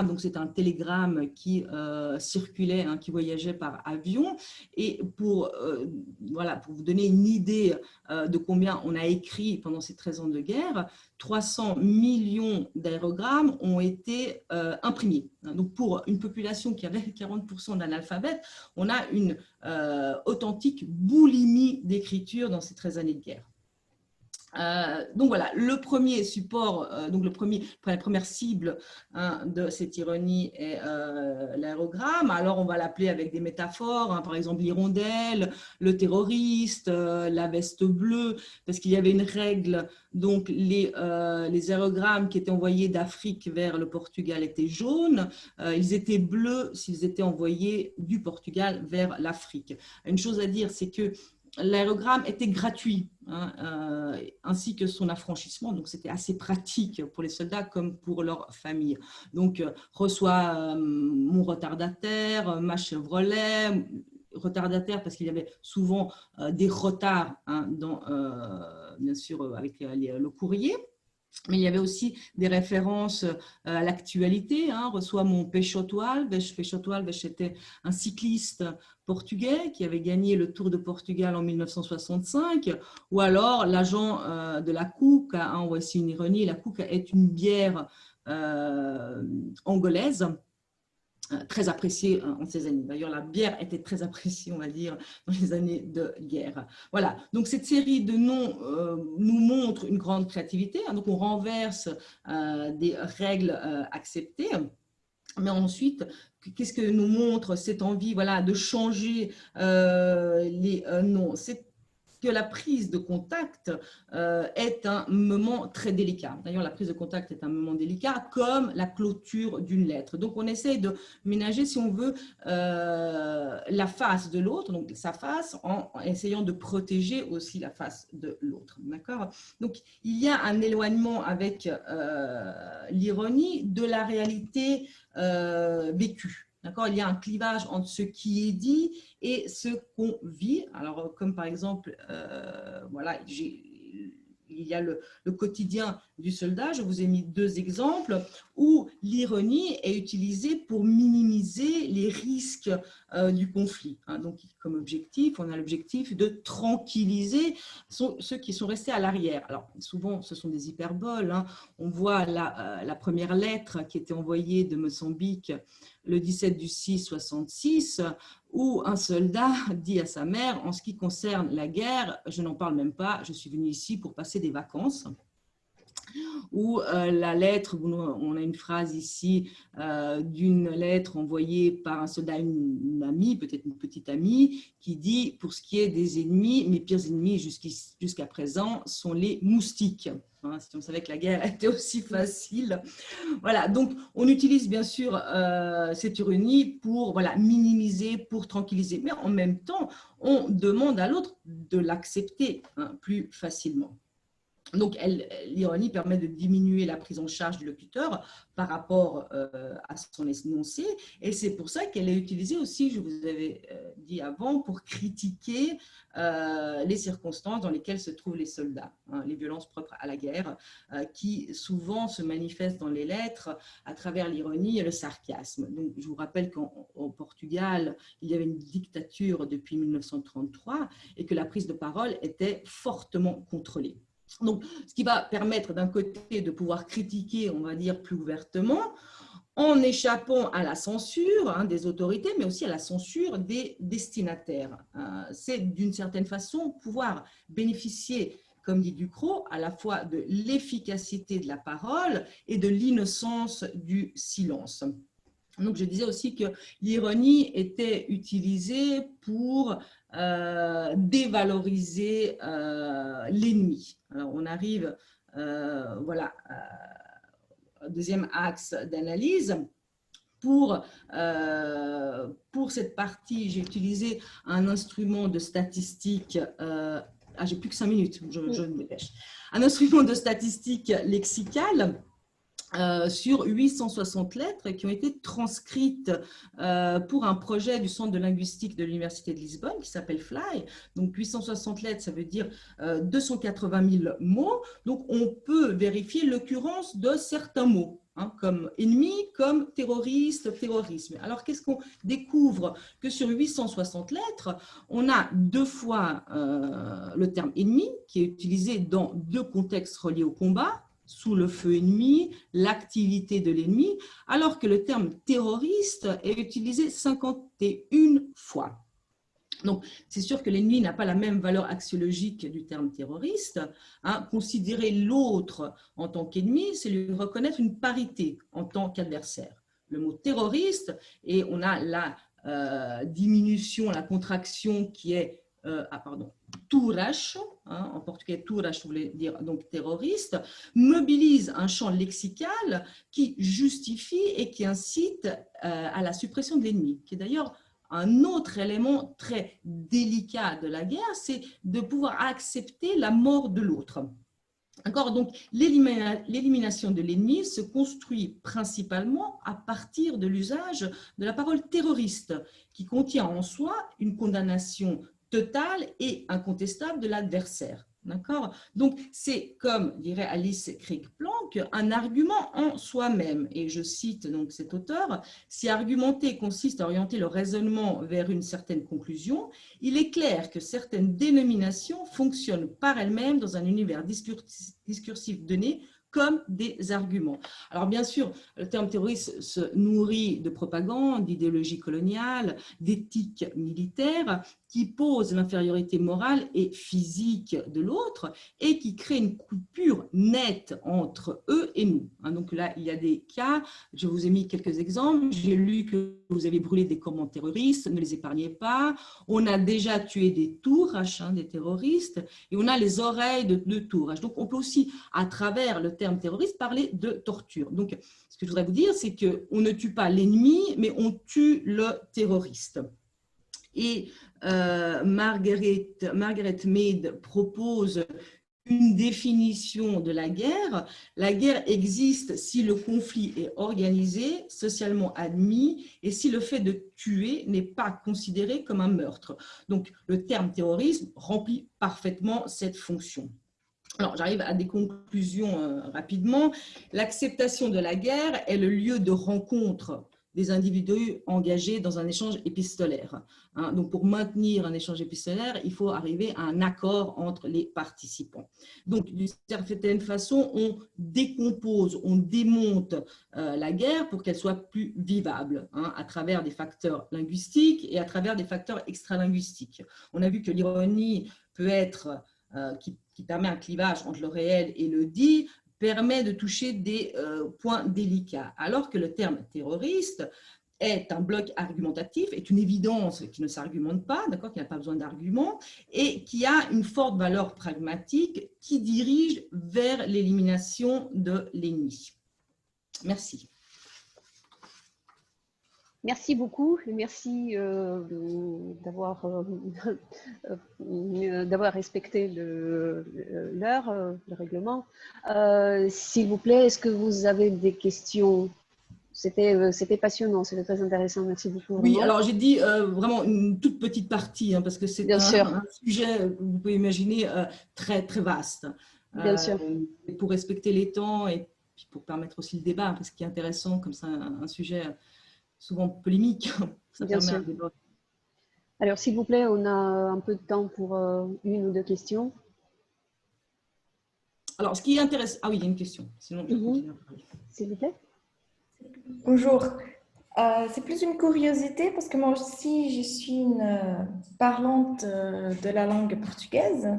donc c'est un télégramme qui circulait, hein, qui voyageait par avion. Et voilà, pour vous donner une idée de combien on a écrit pendant ces 13 ans de guerre, 300 millions d'aérogrammes ont été imprimés. Donc pour une population qui avait 40% d'analphabètes, on a une authentique boulimie d'écriture dans ces 13 années de guerre. Donc voilà, le premier support, donc la première cible, hein, de cette ironie est l'aérogramme. Alors on va l'appeler avec des métaphores, hein, par exemple l'hirondelle, le terroriste, la veste bleue, parce qu'il y avait une règle, donc les aérogrammes qui étaient envoyés d'Afrique vers le Portugal étaient jaunes, ils étaient bleus s'ils étaient envoyés du Portugal vers l'Afrique. Une chose à dire, c'est que l'aérogramme était gratuit, hein, ainsi que son affranchissement, donc c'était assez pratique pour les soldats comme pour leurs familles. Donc, reçois mon retardataire, ma Chevrolet, retardataire parce qu'il y avait souvent des retards, hein, bien sûr avec le courrier. Mais il y avait aussi des références à l'actualité, hein. Reçois mon Peixoto Alves. Peixoto Alves était un cycliste portugais qui avait gagné le Tour de Portugal en 1965, ou alors l'agent de la Cuca, hein, voici une ironie, la Cuca est une bière angolaise, très appréciée en ces années. D'ailleurs, la bière était très appréciée, on va dire, dans les années de guerre. Voilà, donc cette série de noms nous montre une grande créativité, hein. Donc on renverse des règles acceptées. Mais ensuite, qu'est-ce que nous montre cette envie, voilà, de changer les noms? C'est que la prise de contact est un moment très délicat. D'ailleurs, la prise de contact est un moment délicat, comme la clôture d'une lettre. Donc, on essaie de ménager, si on veut, la face de l'autre, donc sa face, en essayant de protéger aussi la face de l'autre. D'accord? Donc, il y a un éloignement avec l'ironie de la réalité vécue. D'accord, il y a un clivage entre ce qui est dit et ce qu'on vit. Alors, comme par exemple, voilà, il y a le quotidien du soldat. Je vous ai mis deux exemples où l'ironie est utilisée pour minimiser les risques du conflit, hein. Donc, comme objectif, on a l'objectif de tranquilliser ceux qui sont restés à l'arrière. Alors, souvent, ce sont des hyperboles, hein. On voit la première lettre qui était envoyée de Mozambique le 17 du 6 66, où un soldat dit à sa mère: en ce qui concerne la guerre, je n'en parle même pas, je suis venu ici pour passer des vacances. Ou la lettre, on a une phrase ici d'une lettre envoyée par un soldat à une amie, peut-être une petite amie, qui dit: pour ce qui est des ennemis, mes pires ennemis jusqu'à présent sont les moustiques. Hein, si on savait que la guerre était aussi facile. Voilà, donc on utilise bien sûr cette ironie pour, voilà, minimiser, pour tranquilliser, mais en même temps, on demande à l'autre de l'accepter, hein, plus facilement. Donc, l'ironie permet de diminuer la prise en charge du locuteur par rapport à son énoncé. Et c'est pour ça qu'elle est utilisée aussi, je vous avais dit avant, pour critiquer les circonstances dans lesquelles se trouvent les soldats, hein, les violences propres à la guerre, qui souvent se manifestent dans les lettres à travers l'ironie et le sarcasme. Donc, je vous rappelle qu'au Portugal, il y avait une dictature depuis 1933 et que la prise de parole était fortement contrôlée. Donc, ce qui va permettre d'un côté de pouvoir critiquer, on va dire, plus ouvertement, en échappant à la censure, hein, des autorités, mais aussi à la censure des destinataires. C'est d'une certaine façon pouvoir bénéficier, comme dit Ducrot, à la fois de l'efficacité de la parole et de l'innocence du silence. Donc, je disais aussi que l'ironie était utilisée pour dévaloriser l'ennemi. Alors, on arrive, voilà, au deuxième axe d'analyse. Pour cette partie, j'ai utilisé un instrument de statistique. J'ai plus que 5 minutes, je me dépêche. Un instrument de statistique lexicale. Sur 860 lettres qui ont été transcrites pour un projet du Centre de linguistique de l'Université de Lisbonne qui s'appelle FLY. Donc 860 lettres, ça veut dire 280 000 mots. Donc on peut vérifier l'occurrence de certains mots. comme ennemi, comme terroriste, terrorisme. Alors, qu'est-ce qu'on découvre? Que sur 860 lettres, on a 2 fois le terme ennemi qui est utilisé dans 2 contextes reliés au combat, sous le feu ennemi, l'activité de l'ennemi, alors que le terme terroriste est utilisé 51 fois. Donc, c'est sûr que l'ennemi n'a pas la même valeur axiologique du terme terroriste. Considérer l'autre en tant qu'ennemi, c'est lui reconnaître une parité en tant qu'adversaire. Le mot terroriste, et on a la diminution, la contraction qui est, tourache, en portugais tourache voulait dire donc terroriste, mobilise un champ lexical qui justifie et qui incite à la suppression de l'ennemi, qui est d'ailleurs un autre élément très délicat de la guerre, c'est de pouvoir accepter la mort de l'autre. Donc, l'élimination de l'ennemi se construit principalement à partir de l'usage de la parole terroriste, qui contient en soi une condamnation totale et incontestable de l'adversaire. D'accord? Donc, c'est, comme dirait Alice Craig-Planck, un argument en soi-même. Et je cite donc cet auteur, « Si argumenter consiste à orienter le raisonnement vers une certaine conclusion, il est clair que certaines dénominations fonctionnent par elles-mêmes dans un univers discursif donné comme des arguments. » Alors bien sûr, le terme terroriste se nourrit de propagande, d'idéologie coloniale, d'éthique militaire qui pose l'infériorité morale et physique de l'autre et qui crée une coupure nette entre eux et nous. Donc là, il y a des cas, je vous ai mis quelques exemples. J'ai lu que vous avez brûlé des camps terroristes, ne les épargnez pas. On a déjà tué des Touraches, des terroristes, et on a les oreilles de Touraches. Donc on peut aussi, à travers le terme terroriste, parler de torture. Donc ce que je voudrais vous dire, c'est qu'on ne tue pas l'ennemi, mais on tue le terroriste. Et Margaret Mead propose une définition de la guerre. La guerre existe si le conflit est organisé, socialement admis, et si le fait de tuer n'est pas considéré comme un meurtre. Donc, le terme terrorisme remplit parfaitement cette fonction. Alors, j'arrive à des conclusions rapidement. L'acceptation de la guerre est le lieu de rencontre des individus engagés dans un échange épistolaire. Donc, pour maintenir un échange épistolaire, il faut arriver à un accord entre les participants. Donc, d'une certaine façon, on décompose, on démonte la guerre pour qu'elle soit plus vivable, à travers des facteurs linguistiques et à travers des facteurs extralinguistiques. On a vu que l'ironie peut être, qui permet un clivage entre le réel et le dit, permet de toucher des points délicats, alors que le terme terroriste est un bloc argumentatif, est une évidence qui ne s'argumente pas, d'accord, qui n'a pas besoin d'arguments, et qui a une forte valeur pragmatique qui dirige vers l'élimination de l'ennemi. Merci. Merci beaucoup et merci d'avoir respecté l'heure, le règlement. S'il vous plaît, est-ce que vous avez des questions? C'était passionnant, c'était très intéressant. Merci beaucoup. Oui, alors j'ai dit vraiment une toute petite partie, parce que c'est un sujet, vous pouvez imaginer, très, très vaste. Bien sûr. Pour respecter les temps et puis pour permettre aussi le débat, parce qu'il est intéressant, comme ça, un sujet souvent polémique. Ça Bien permet sûr. un débat. Alors, s'il vous plaît, on a un peu de temps pour 1 ou 2 questions. Alors, ce qui est intéressant… Ah oui, il y a une question. Sinon, je continue à parler. S'il vous plaît. Bonjour. C'est plus une curiosité parce que moi aussi, je suis une parlante de la langue portugaise.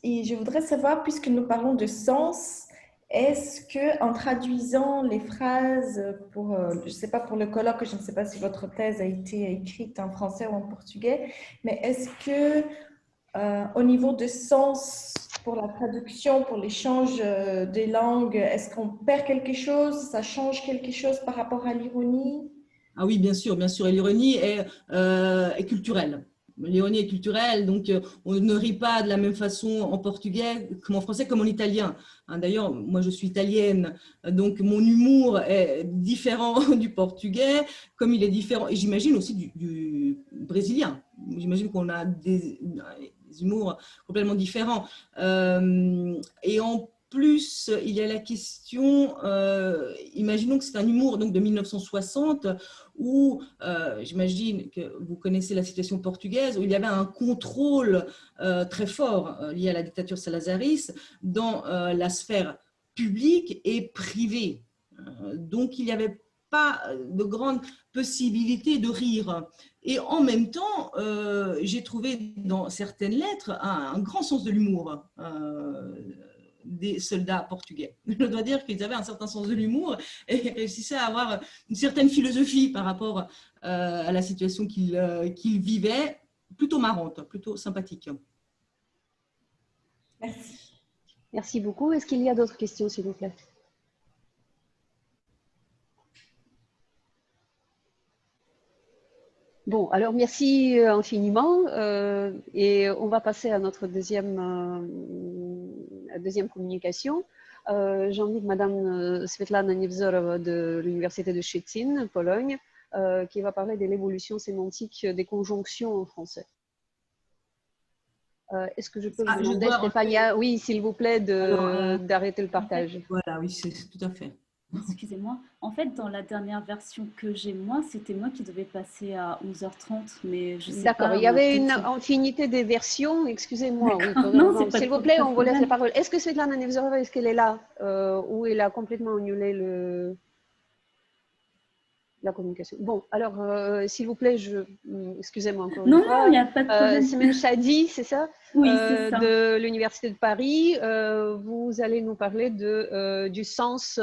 Et je voudrais savoir, puisque nous parlons de sens, est-ce que en traduisant les phrases pour, je ne sais pas pour le colloque, je ne sais pas si votre thèse a été écrite en français ou en portugais, mais est-ce que au niveau de sens pour la traduction, pour l'échange des langues, est-ce qu'on perd quelque chose? Ça change quelque chose par rapport à l'ironie? Ah oui, bien sûr, bien sûr. Et l'ironie est culturelle. L'ironie est culturelle, donc on ne rit pas de la même façon en portugais comme en français, comme en italien. D'ailleurs, moi je suis italienne, donc mon humour est différent du portugais, comme il est différent, et j'imagine aussi du brésilien. J'imagine qu'on a des humours complètement différents. Et en plus, il y a la question, imaginons que c'est un humour donc, de 1960, où j'imagine que vous connaissez la situation portugaise, où il y avait un contrôle très fort lié à la dictature salazariste dans la sphère publique et privée. Donc, il n'y avait pas de grande possibilité de rire. Et en même temps, j'ai trouvé dans certaines lettres un grand sens de l'humour des soldats portugais. Je dois dire qu'ils avaient un certain sens de l'humour et réussissaient à avoir une certaine philosophie par rapport à la situation qu'ils vivaient, plutôt marrante, plutôt sympathique. Merci. Merci beaucoup. Est-ce qu'il y a d'autres questions, s'il vous plaît? Bon, alors merci infiniment et on va passer à notre deuxième communication. J'invite Madame Svetlana Nevzorova de l'Université de Szczecin, Pologne, qui va parler de l'évolution sémantique des conjonctions en français. Est-ce que je peux vous demander, Stéphania, oui, s'il vous plaît, d'arrêter le partage. Voilà, oui, c'est tout à fait. Excusez-moi. En fait, dans la dernière version que j'ai, moi, c'était moi qui devais passer à 11h30, mais je sais pas. D'accord, il y avait une infinité de versions, excusez-moi. Oui, s'il vous plaît, on vous laisse la parole. Est-ce que Svetlana Nevzorova, est-ce qu'elle est là ou elle a complètement annulé la communication? Bon, alors, s'il vous plaît, excusez-moi encore une fois. Non, il n'y a pas de problème. Simen Chadi, c'est ça? Oui, c'est ça. De l'Université de Paris. Vous allez nous parler du sens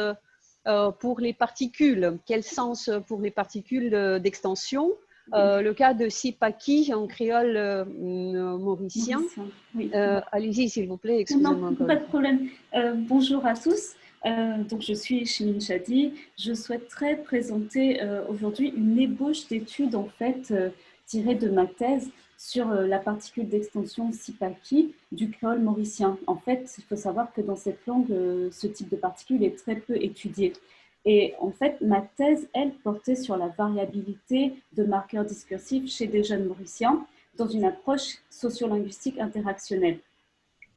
pour les particules. Quel sens pour les particules d'extension? Le cas de sipaki en créole mauricien. Oui. Allez-y, s'il vous plaît, excusez-moi encore. Pas de problème. Bonjour à tous. Donc, je suis Simen Chadi. Je souhaiterais présenter aujourd'hui une ébauche d'études en fait tirée de ma thèse sur la particule d'extension sipaki du créole mauricien. En fait, il faut savoir que dans cette langue, ce type de particule est très peu étudié. Et en fait, ma thèse, elle, portait sur la variabilité de marqueurs discursifs chez des jeunes mauriciens dans une approche sociolinguistique interactionnelle.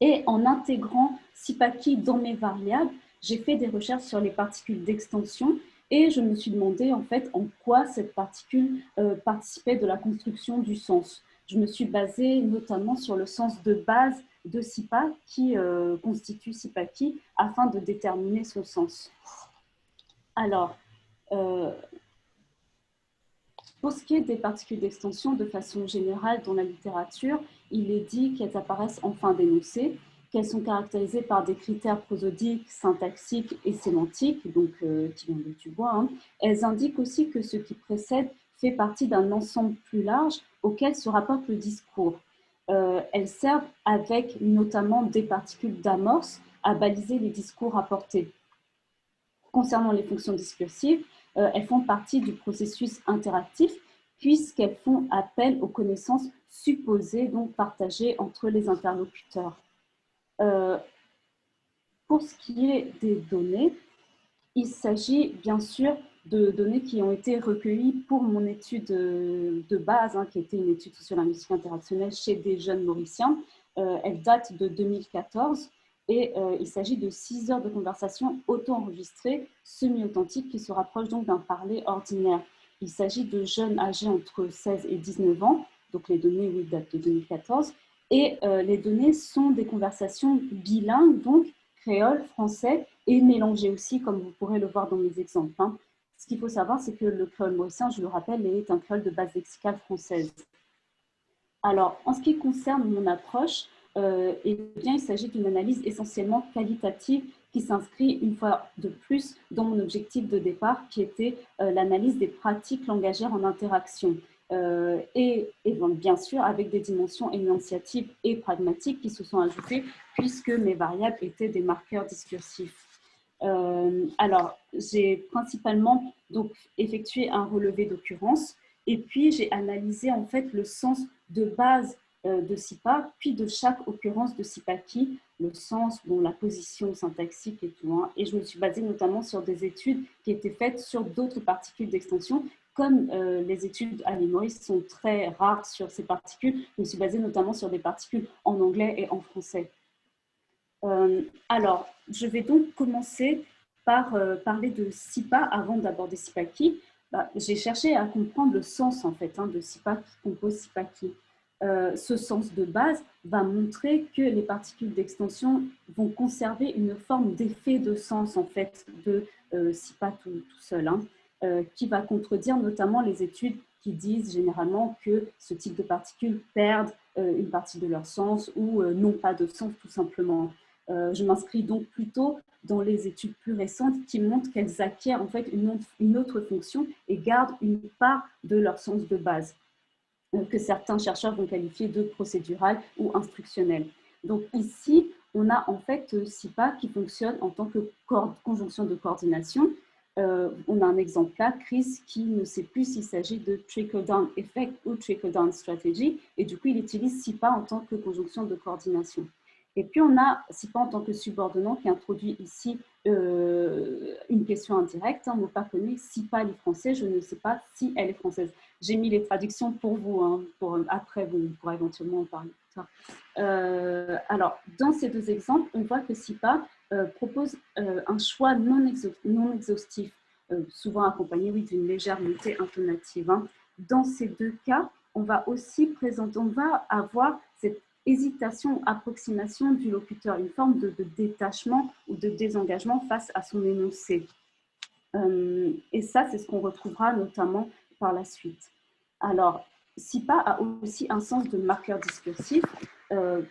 Et en intégrant sipaki dans mes variables, j'ai fait des recherches sur les particules d'extension et je me suis demandé en fait en quoi cette particule participait de la construction du sens. Je me suis basée notamment sur le sens de base de sipa qui constitue sipaki afin de déterminer son sens. Alors, pour ce qui est des particules d'extension, de façon générale, dans la littérature, il est dit qu'elles apparaissent en fin d'énoncé, qu'elles sont caractérisées par des critères prosodiques, syntaxiques et sémantiques, donc qui viennent du bois. Hein. Elles indiquent aussi que ce qui précède fait partie d'un ensemble plus large auquel se rapporte le discours. Elles servent avec notamment des particules d'amorce à baliser les discours rapportés. Concernant les fonctions discursives, elles font partie du processus interactif puisqu'elles font appel aux connaissances supposées, donc partagées entre les interlocuteurs. Pour ce qui est des données, il s'agit bien sûr de données qui ont été recueillies pour mon étude de base, hein, qui était une étude sociolinguistique interactionnelle chez des jeunes mauriciens. Elle date de 2014. Et il s'agit de 6 heures de conversation auto-enregistrées, semi-authentiques, qui se rapprochent donc d'un parler ordinaire. Il s'agit de jeunes âgés entre 16 et 19 ans, donc les données oui, datent de 2014, et les données sont des conversations bilingues, donc créole, français, et mélangées aussi, comme vous pourrez le voir dans mes exemples. Hein. Ce qu'il faut savoir, c'est que le créole mauricien, je le rappelle, est un créole de base lexicale française. Alors, en ce qui concerne mon approche, eh bien, il s'agit d'une analyse essentiellement qualitative qui s'inscrit une fois de plus dans mon objectif de départ qui était l'analyse des pratiques langagières en interaction et bien sûr avec des dimensions énonciatives et pragmatiques qui se sont ajoutées puisque mes variables étaient des marqueurs discursifs. Alors, j'ai principalement donc effectué un relevé d'occurrence et puis j'ai analysé en fait le sens de base de SIPA, puis de chaque occurrence de SIPAKI, le sens, bon, la position syntaxique et tout. Hein. Et je me suis basée notamment sur des études qui étaient faites sur d'autres particules d'extension. Comme les études à l'île Maurice sont très rares sur ces particules, je me suis basée notamment sur des particules en anglais et en français. Alors, je vais donc commencer par parler de SIPA avant d'aborder SIPACI. J'ai cherché à comprendre le sens en fait de SIPA qui compose SIPACI. Ce sens de base va montrer que les particules d'extension vont conserver une forme d'effet de sens en fait de SIPA tout seul, qui va contredire notamment les études qui disent généralement que ce type de particules perdent une partie de leur sens ou n'ont pas de sens tout simplement. Je m'inscris donc plutôt dans les études plus récentes qui montrent qu'elles acquièrent en fait une autre fonction et gardent une part de leur sens de base, que certains chercheurs vont qualifier de procédural ou instructionnel. Donc ici, on a en fait SIPA qui fonctionne en tant que conjonction de coordination. On a un exemple là, Chris, qui ne sait plus s'il s'agit de trickle-down effect ou trickle-down strategy, et du coup, il utilise SIPA en tant que conjonction de coordination. Et puis, on a SIPA en tant que subordonnant qui introduit ici une question indirecte, un mot pas connu, SIPA elle est français, je ne sais pas si elle est française. J'ai mis les traductions pour vous, après, vous pourrez éventuellement en parler. Alors, dans ces deux exemples, on voit que SIPA propose un choix non exhaustif, souvent accompagné d'une légère montée intonative. Dans ces deux cas, on va avoir cette hésitation, approximation du locuteur, une forme de détachement ou de désengagement face à son énoncé. Et ça, c'est ce qu'on retrouvera notamment par la suite. Alors, SIPA a aussi un sens de marqueur discursif.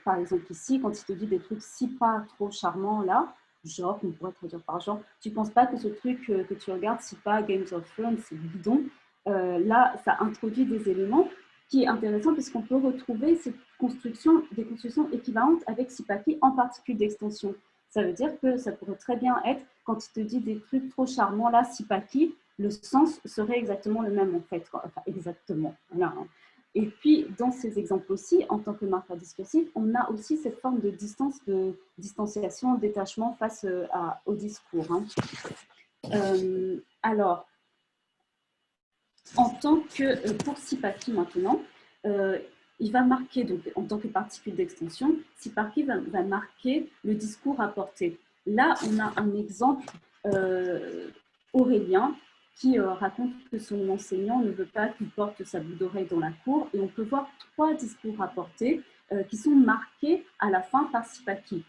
Par exemple ici, quand il te dit des trucs SIPA trop charmants là, genre, on pourrait traduire par genre, tu ne penses pas que ce truc que tu regardes, SIPA, Games of Thrones, c'est bidon. Là, ça introduit des éléments qui est intéressant parce qu'on peut retrouver des constructions équivalentes avec SIPACI en particules d'extension. Ça veut dire que ça pourrait très bien être, quand il te dit des trucs trop charmants là, SIPACI, le sens serait exactement le même en fait. Enfin, exactement. Voilà. Et puis, dans ces exemples aussi, en tant que marqueur discursif, on a aussi cette forme de distanciation, détachement face au discours. Alors, en tant que, pour SIPACI maintenant, il va marquer, donc, en tant que particule d'extension, SIPACI va marquer le discours apporté. Là, on a un exemple Aurélien qui raconte que son enseignant ne veut pas qu'il porte sa boucle d'oreille dans la cour, et on peut voir 3 discours apportés qui sont marqués à la fin par SIPACI.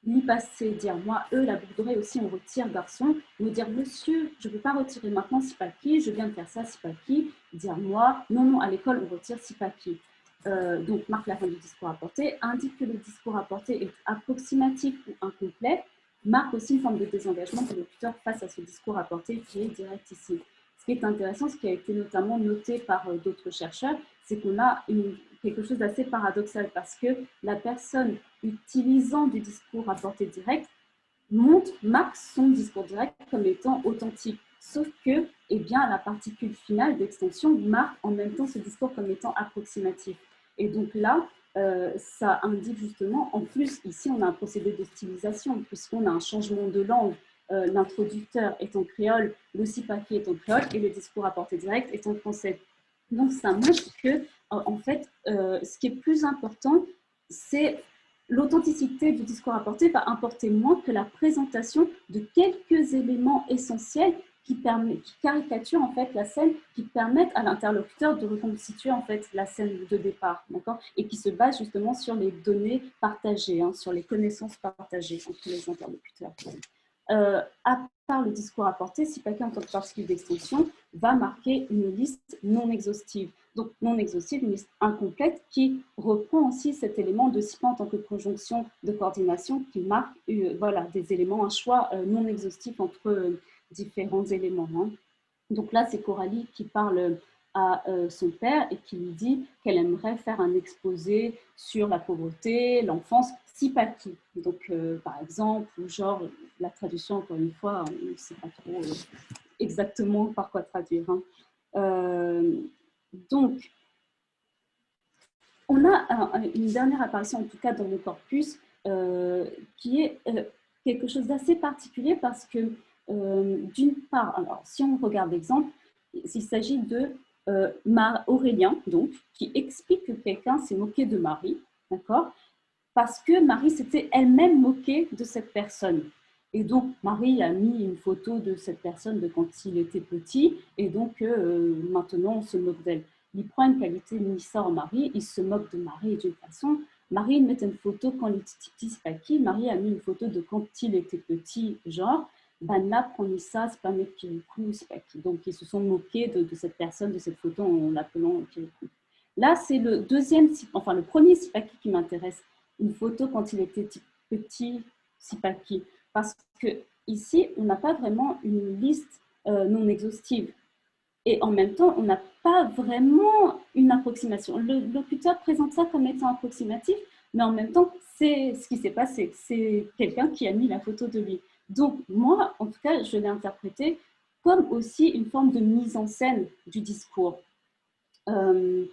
Lui passer, dire moi, eux, la boucle d'oreille aussi, on retire garçon, me dire monsieur, je ne peux pas retirer maintenant SIPACI, je viens de faire ça SIPACI, dire moi, non, à l'école, on retire SIPACI. Donc, marque la fin du discours apporté, indique que le discours apporté est approximatif ou incomplet, marque aussi une forme de désengagement de l'auditeur face à ce discours apporté qui est direct ici. Ce qui est intéressant, ce qui a été notamment noté par d'autres chercheurs, c'est qu'on a quelque chose d'assez paradoxal parce que la personne utilisant du discours apporté direct marque son discours direct comme étant authentique. Sauf que la particule finale d'extension marque en même temps ce discours comme étant approximatif. Et donc là, ça indique justement, en plus, ici, on a un procédé de stylisation, puisqu'on a un changement de langue. L'introducteur est en créole, le SIPACI est en créole, et le discours apporté direct est en français. Donc, ça montre que, en fait, ce qui est plus important, c'est l'authenticité du discours apporté va importer moins que la présentation de quelques éléments essentiels qui caricaturent en fait la scène, qui permettent à l'interlocuteur de reconstituer en fait la scène de départ, d'accord, et qui se base justement sur les données partagées, sur les connaissances partagées entre les interlocuteurs. À part le discours apporté, SIPACI en tant que particule d'extension va marquer une liste non exhaustive. Donc non exhaustive, une liste incomplète qui reprend aussi cet élément de SIPA en tant que conjonction de coordination qui marque des éléments, un choix non exhaustif entre différents éléments. Donc là, c'est Coralie qui parle à son père et qui lui dit qu'elle aimerait faire un exposé sur la pauvreté, l'enfance, SIPACI. Donc, par exemple, genre, la traduction, encore une fois, on ne sait pas trop exactement par quoi traduire. Donc, on a une dernière apparition, en tout cas dans mon corpus, qui est quelque chose d'assez particulier parce que, d'une part, alors, si on regarde l'exemple, il s'agit de Aurélien, donc, qui explique que quelqu'un s'est moqué de Marie, d'accord, parce que Marie s'était elle-même moquée de cette personne. Et donc, Marie a mis une photo de cette personne de quand il était petit, et donc maintenant, on se moque d'elle. Il prend une qualité Nissa en Marie, il se moque de Marie d'une façon. Marie met une photo quand il était petit, c'est pas qui. Marie a mis une photo de quand il était petit, genre, ben là, prend Nissa, c'est pas mec Kirikou, c'est pas qui. Donc, ils se sont moqués de cette personne, de cette photo en l'appelant Kirikou. Là, c'est le deuxième, enfin le premier Sipaki qui m'intéresse. Une photo quand il était petit Sipaki. Parce que ici, on n'a pas vraiment une liste non exhaustive. Et en même temps, on n'a pas vraiment une approximation. Le locuteur présente ça comme étant approximatif, mais en même temps, c'est ce qui s'est passé. C'est quelqu'un qui a mis la photo de lui. Donc, moi, en tout cas, je l'ai interprété comme aussi une forme de mise en scène du discours. Oui,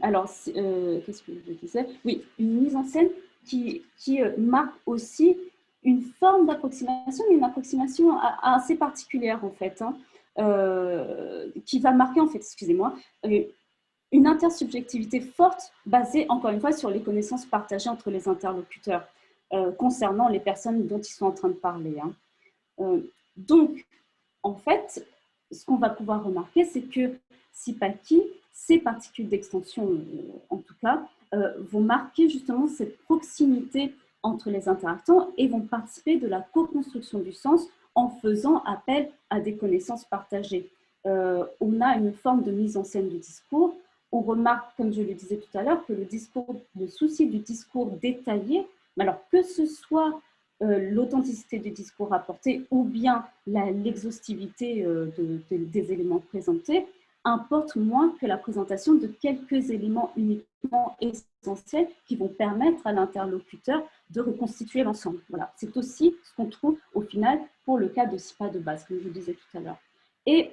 alors, qu'est-ce que je disais? Oui, une mise en scène qui marque aussi une forme d'approximation, mais une approximation assez particulière en fait, hein, qui va marquer en fait, excusez-moi, une intersubjectivité forte basée encore une fois sur les connaissances partagées entre les interlocuteurs concernant les personnes dont ils sont en train de parler. Hein. Donc, en fait, ce qu'on va pouvoir remarquer, c'est que Sipaki, ces particules d'extension en tout cas, vont marquer justement cette proximité entre les interactants et vont participer de la co-construction du sens en faisant appel à des connaissances partagées. On a une forme de mise en scène du discours. On remarque, comme je le disais tout à l'heure, que le souci du discours détaillé, mais alors que ce soit l'authenticité du discours apporté ou bien l'exhaustivité des éléments présentés importe moins que la présentation de quelques éléments uniquement essentiels qui vont permettre à l'interlocuteur de reconstituer l'ensemble. Voilà. C'est aussi ce qu'on trouve au final pour le cas de SIPA de base, comme je vous disais tout à l'heure. Et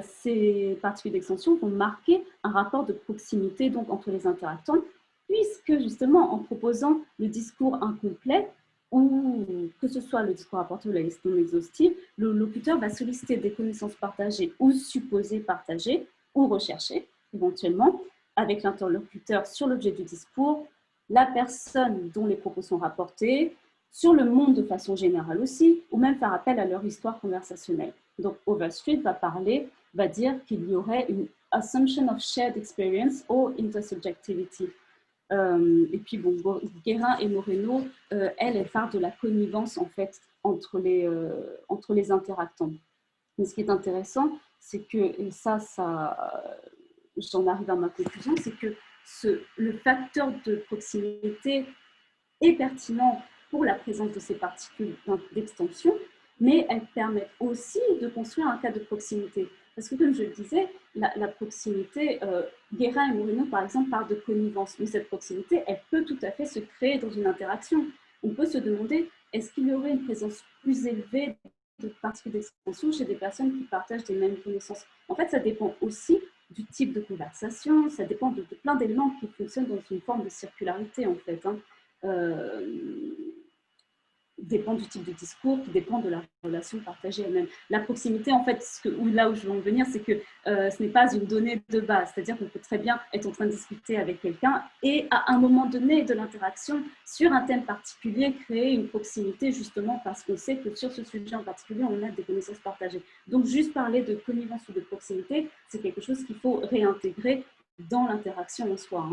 ces particules d'extension vont marquer un rapport de proximité donc, entre les interactants, puisque justement en proposant le discours incomplet, ou que ce soit le discours apporté ou la liste non exhaustive, le locuteur va solliciter des connaissances partagées ou supposées partagées ou recherchées éventuellement avec l'interlocuteur sur l'objet du discours, la personne dont les propos sont rapportés, sur le monde de façon générale aussi, ou même faire appel à leur histoire conversationnelle. Donc Overstreet va dire qu'il y aurait une assumption of shared experience or intersubjectivity. Et puis, bon, Guérin et Moreno, elles parlent de la connivence, en fait, entre les interactants. Mais ce qui est intéressant, c'est que, et ça j'en arrive à ma conclusion, c'est que le facteur de proximité est pertinent pour la présence de ces particules d'extension, mais elles permettent aussi de construire un cas de proximité. Parce que, comme je le disais, la proximité, Guérin et Moreno, par exemple, parlent de connivence, mais cette proximité, elle peut tout à fait se créer dans une interaction. On peut se demander, est-ce qu'il y aurait une présence plus élevée de particules d'extension chez des personnes qui partagent les mêmes connaissances? En fait, ça dépend aussi du type de conversation, ça dépend de plein d'éléments qui fonctionnent dans une forme de circularité, en fait. Hein. Dépend du type de discours, qui dépend de la relation partagée elle-même. La proximité, en fait, là où je veux en venir, c'est que ce n'est pas une donnée de base, c'est-à-dire qu'on peut très bien être en train de discuter avec quelqu'un et à un moment donné de l'interaction, sur un thème particulier, créer une proximité justement parce qu'on sait que sur ce sujet en particulier, on a des connaissances partagées. Donc, juste parler de connivence ou de proximité, c'est quelque chose qu'il faut réintégrer dans l'interaction en soi.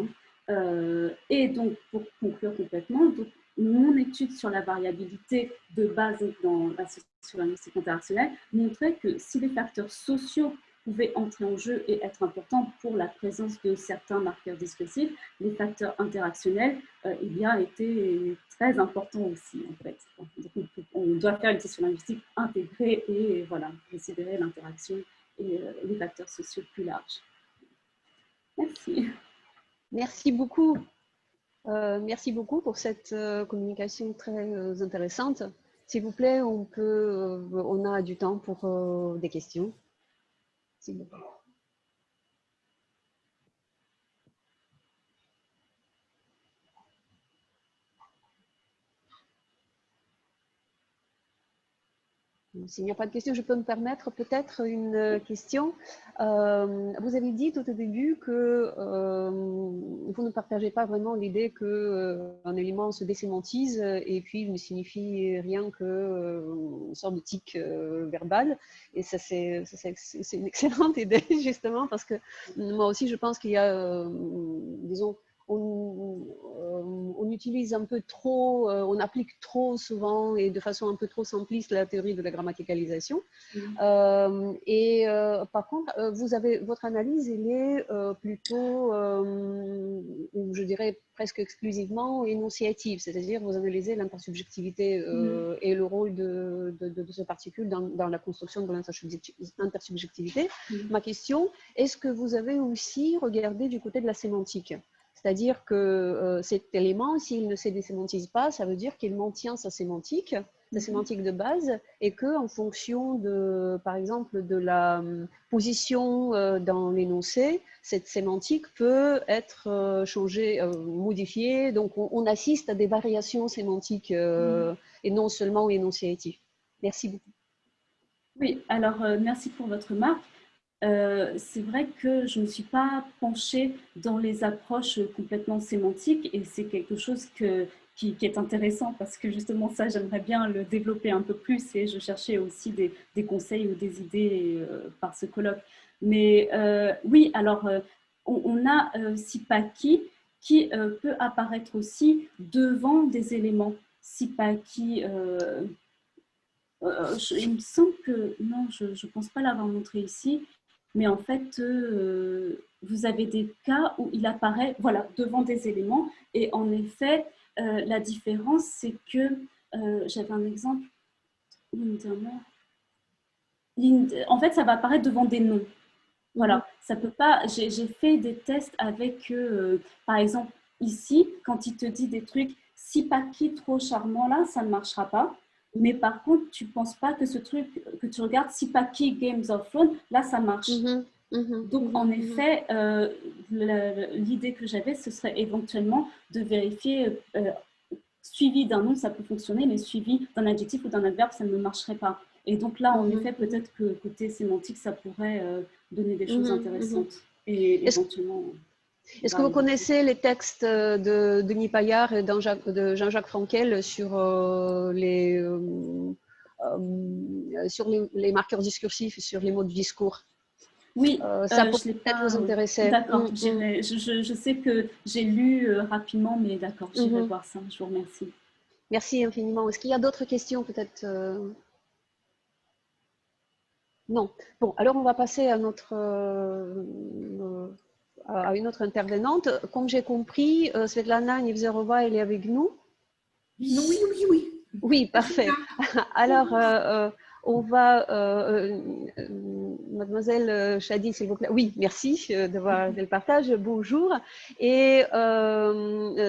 Hein. Et donc, pour conclure complètement, donc, mon étude sur la variabilité de base dans la sociolinguistique interactionnelle montrait que si les facteurs sociaux pouvaient entrer en jeu et être importants pour la présence de certains marqueurs discursifs, les facteurs interactionnels étaient très importants aussi, en fait. Donc, on doit faire une sociolinguistique intégrée et voilà, considérer l'interaction et les facteurs sociaux plus larges. Merci. Merci beaucoup. Merci beaucoup pour cette communication très intéressante. S'il vous plaît, on a du temps pour des questions. S'il vous plaît. S'il n'y a pas de questions, je peux me permettre peut-être une question. Vous avez dit tout au début que vous ne partagez pas vraiment l'idée qu'un élément se désémantise et puis il ne signifie rien qu'une sorte de tic verbal. Et ça, c'est une excellente idée, justement, parce que moi aussi, je pense qu'il y a, disons, on utilise un peu trop, on applique trop souvent et de façon un peu trop simpliste la théorie de la grammaticalisation. Par contre, votre analyse, elle est plutôt, je dirais presque exclusivement énonciative, c'est-à-dire vous analysez l'intersubjectivité et le rôle de ce particule dans la construction de l'intersubjectivité. Ma question, est-ce que vous avez aussi regardé du côté de la sémantique ? C'est-à-dire que cet élément, s'il ne se désémantise pas, ça veut dire qu'il maintient sa sémantique de base, et qu'en fonction de, par exemple, de la position dans l'énoncé, cette sémantique peut être changée, modifiée. Donc, on assiste à des variations sémantiques et non seulement énonciatives. Merci beaucoup. Oui, alors merci pour votre remarque. C'est vrai que je ne me suis pas penchée dans les approches complètement sémantiques, et c'est quelque chose qui est intéressant, parce que justement ça, j'aimerais bien le développer un peu plus, et je cherchais aussi des conseils ou des idées par ce colloque. Mais oui, alors on a Sipaki qui peut apparaître aussi devant des éléments. Sipaki, il me semble que, non, je ne pense pas l'avoir montré ici, mais en fait, vous avez des cas où il apparaît, voilà, devant des éléments. Et en effet, la différence, c'est que, j'avais un exemple, en fait, ça va apparaître devant des noms. Voilà, ça peut pas, j'ai fait des tests avec, par exemple, ici, quand il te dit des trucs, si pas qui trop charmant là, ça ne marchera pas. Mais par contre, tu ne penses pas que ce truc que tu regardes, si pas qui Games of Thrones, là, ça marche. Donc, en effet, l'idée que j'avais, ce serait éventuellement de vérifier, suivi d'un nom, ça peut fonctionner, mais suivi d'un adjectif ou d'un adverbe, ça ne marcherait pas. Et donc là, en effet, peut-être que côté sémantique, ça pourrait donner des choses intéressantes. Et éventuellement... Est-ce que vous connaissez les textes de Denis Paillard et de Jean-Jacques Frankel sur les marqueurs discursifs, sur les mots de discours? Oui, ça peut peut-être vous intéresser. D'accord, je sais que j'ai lu rapidement, mais d'accord, j'irai voir ça. Je vous remercie. Merci infiniment. Est-ce qu'il y a d'autres questions peut-être? Non. Bon, alors on va passer à une autre intervenante. Comme j'ai compris, Svetlana Nevzorova, elle est avec nous. Oui. Oui, parfait. Alors, on va, mademoiselle Chadi, s'il vous plaît. Oui, merci d'avoir fait le partage. Bonjour. Et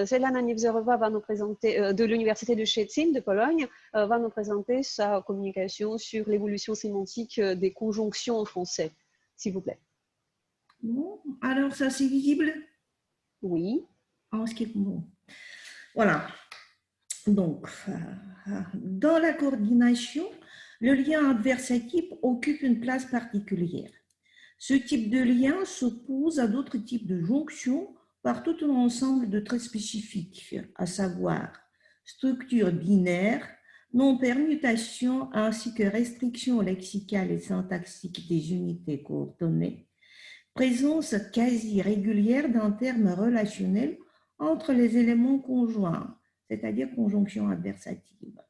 Svetlana Nevzorova va nous présenter, de l'Université de Szczecin, de Pologne, va nous présenter sa communication sur l'évolution sémantique des conjonctions en français, s'il vous plaît. Bon, alors ça c'est visible? Oui. Bon. Voilà. Donc, dans la coordination, le lien adversatif occupe une place particulière. Ce type de lien s'oppose à d'autres types de jonctions par tout un ensemble de traits spécifiques, à savoir structure binaire, non-permutation ainsi que restriction lexicale et syntaxique des unités coordonnées, présence quasi régulière d'un terme relationnel entre les éléments conjoints, c'est-à-dire conjonction adversative.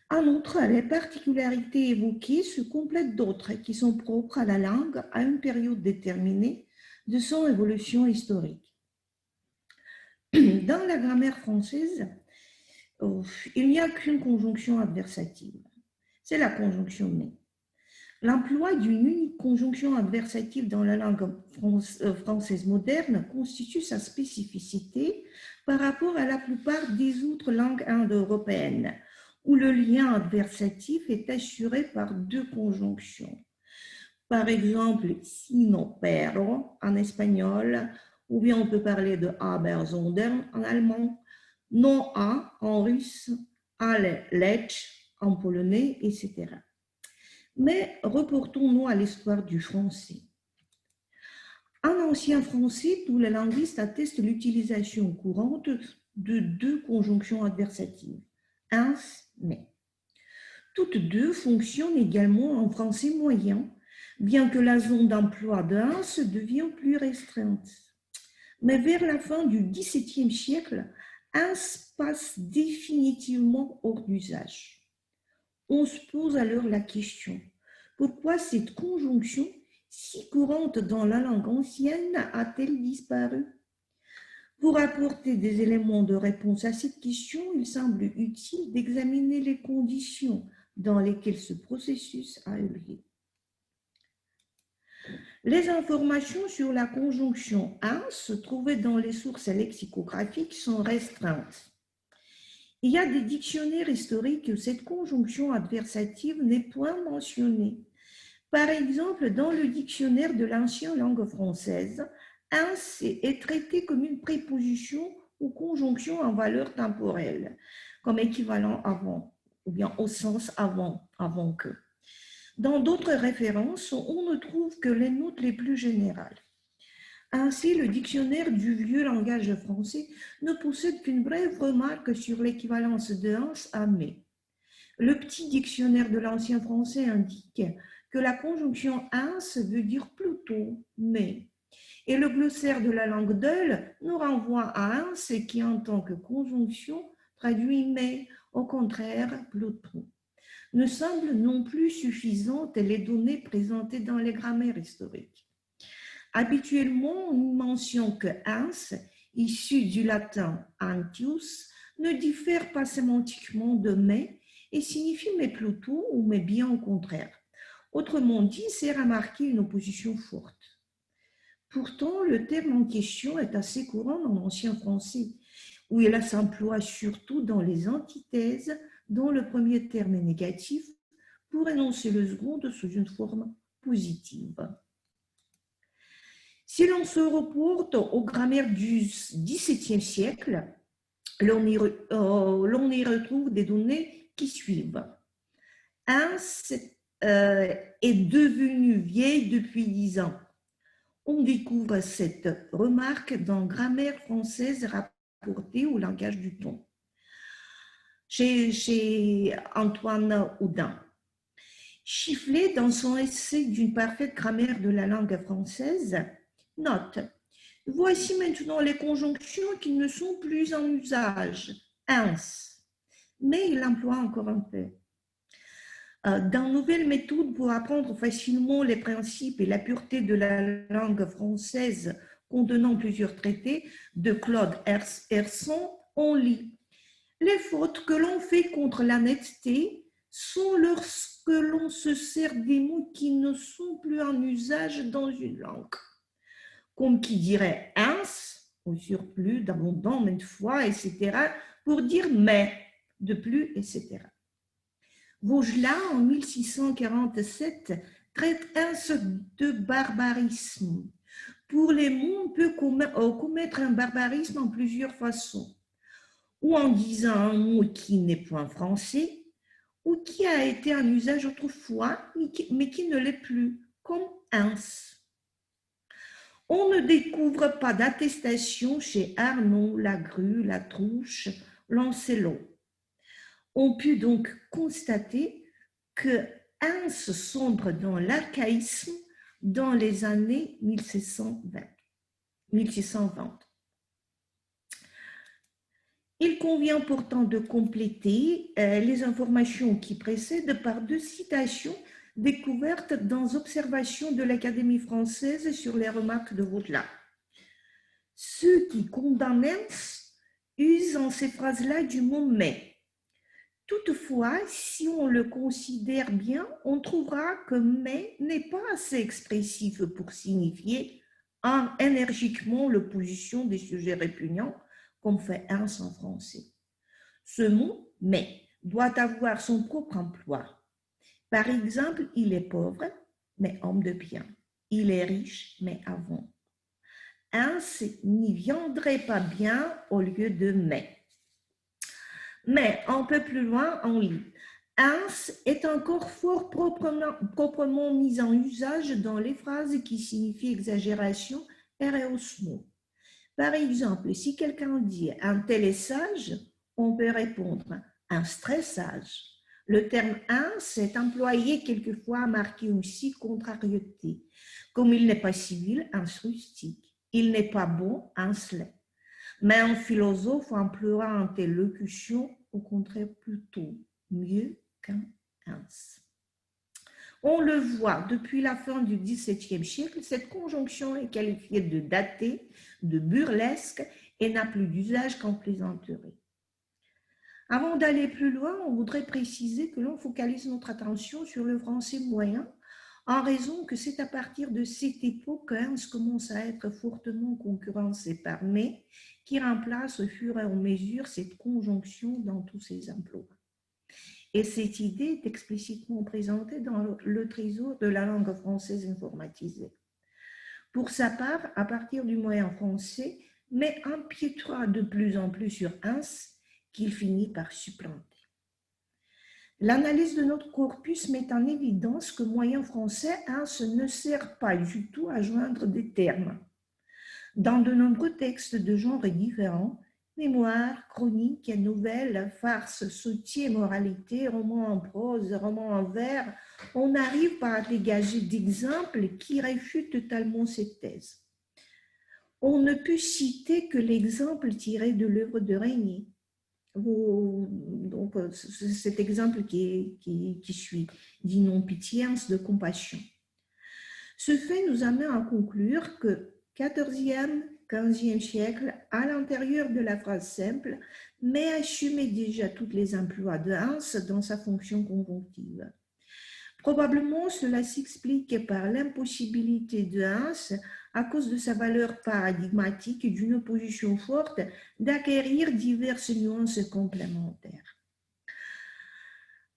En outre, les particularités évoquées se complètent d'autres qui sont propres à la langue à une période déterminée de son évolution historique. Dans la grammaire française, il n'y a qu'une conjonction adversative, c'est la conjonction mais. L'emploi d'une unique conjonction adversative dans la langue française moderne constitue sa spécificité par rapport à la plupart des autres langues indo-européennes, où le lien adversatif est assuré par deux conjonctions. Par exemple, si no pero en espagnol, ou bien on peut parler de aber sondern en allemand, no a en russe, ale lech en polonais, etc. Mais reportons-nous à l'histoire du français. En ancien français, tous les linguistes attestent l'utilisation courante de deux conjonctions adversatives, ins, mais. Toutes deux fonctionnent également en français moyen, bien que la zone d'emploi de ins devient plus restreinte. Mais vers la fin du XVIIe siècle, ins passe définitivement hors d'usage. On se pose alors la question, pourquoi cette conjonction si courante dans la langue ancienne a-t-elle disparu? Pour apporter des éléments de réponse à cette question, il semble utile d'examiner les conditions dans lesquelles ce processus a eu lieu. Les informations sur la conjonction ins trouvées dans les sources lexicographiques sont restreintes. Il y a des dictionnaires historiques où cette conjonction adversative n'est point mentionnée. Par exemple, dans le dictionnaire de l'ancienne langue française, ins est traité comme une préposition ou conjonction en valeur temporelle, comme équivalent avant, ou bien au sens avant que. Dans d'autres références, on ne trouve que les notes les plus générales. Ainsi, le dictionnaire du vieux langage français ne possède qu'une brève remarque sur l'équivalence de ins à mais. Le petit dictionnaire de l'ancien français indique que la conjonction ins veut dire plutôt mais. Et le glossaire de la langue d'Eul nous renvoie à ins qui, en tant que conjonction, traduit mais, au contraire, plutôt. Ne semblent non plus suffisantes les données présentées dans les grammaires historiques. Habituellement, on mentionne que ins, issu du latin antius, ne diffère pas sémantiquement de mais et signifie mais plutôt ou mais bien au contraire. Autrement dit, c'est remarquer une opposition forte. Pourtant, le terme en question est assez courant dans l'ancien français, où il s'emploie surtout dans les antithèses, dont le premier terme est négatif, pour énoncer le second sous une forme positive. Si l'on se reporte aux grammaires du XVIIe siècle, l'on y retrouve des données qui suivent. Ins est devenue vieille depuis 10 ans. On découvre cette remarque dans Grammaire française rapportée au langage du ton, chez Antoine Houdin. Chifflet, dans son essai d'une parfaite grammaire de la langue française, note: voici maintenant les conjonctions qui ne sont plus en usage, ins, mais il emploie encore un peu. Dans Nouvelles méthodes pour apprendre facilement les principes et la pureté de la langue française contenant plusieurs traités de Claude Herson, on lit: les fautes que l'on fait contre la netteté sont lorsque l'on se sert des mots qui ne sont plus en usage dans une langue. Comme qui dirait ins, au surplus, d'abondant, maintes fois, etc., pour dire mais, de plus, etc. Vaugelas, en 1647, traite ins de barbarisme. Pour les mots, on peut commettre un barbarisme en plusieurs façons. Ou en disant un mot qui n'est point français, ou qui a été en usage autrefois, mais qui ne l'est plus, comme ins. On ne découvre pas d'attestation chez Arnaud, Lagrue, Latrouche, Lancelot. On put donc constater que ins sombre dans l'archaïsme dans les années 1620. Il convient pourtant de compléter les informations qui précèdent par 2 citations découvertes dans Observations de l'Académie française sur les remarques de Vaugelas. Ceux qui condamnent usent en ces phrases-là du mot mais. Toutefois, si on le considère bien, on trouvera que mais n'est pas assez expressif pour signifier énergiquement l'opposition des sujets répugnants, comme fait ins en français. Ce mot mais doit avoir son propre emploi. Par exemple, il est pauvre, mais homme de bien. Il est riche, mais avant. Ins n'y viendrait pas bien au lieu de mais. Mais un peu plus loin, on lit: Ans est encore fort proprement mis en usage dans les phrases qui signifient exagération et rehaussement. Par exemple, si quelqu'un dit « un tel est sage », on peut répondre « un très sage ». Le terme « uns » est employé quelquefois à marquer aussi contrariété. Comme il n'est pas civil, un rustique. Il n'est pas bon, un laid. Mais un philosophe emploiera en telle locution, au contraire, plutôt mieux qu'un uns. On le voit, depuis la fin du XVIIe siècle, cette conjonction est qualifiée de datée, de burlesque et n'a plus d'usage qu'en plaisanterie. Avant d'aller plus loin, on voudrait préciser que l'on focalise notre attention sur le français moyen, en raison que c'est à partir de cette époque qu'Hans commence à être fortement concurrencé par mais, qui remplace au fur et à mesure cette conjonction dans tous ses emplois. Et cette idée est explicitement présentée dans le trésor de la langue française informatisée. Pour sa part, à partir du moyen français, mais empiétera de plus en plus sur Hans, qu'il finit par supplanter. L'analyse de notre corpus met en évidence que moyen français, Hans ne sert pas du tout à joindre des termes. Dans de nombreux textes de genres différents, mémoires, chroniques, nouvelles, farces, soutiers, moralité, romans en prose, romans en vers, on arrive par à dégager d'exemples qui réfutent totalement cette thèse. On ne peut citer que l'exemple tiré de l'œuvre de Régnier. Donc, cet exemple qui suit, dit non pitié, de compassion. Ce fait nous amène à conclure que 14e, 15e siècle, à l'intérieur de la phrase simple, mais assumait déjà tous les emplois de Hans dans sa fonction conjonctive. Probablement, cela s'explique par l'impossibilité de Hans, à cause de sa valeur paradigmatique et d'une opposition forte, d'acquérir diverses nuances complémentaires.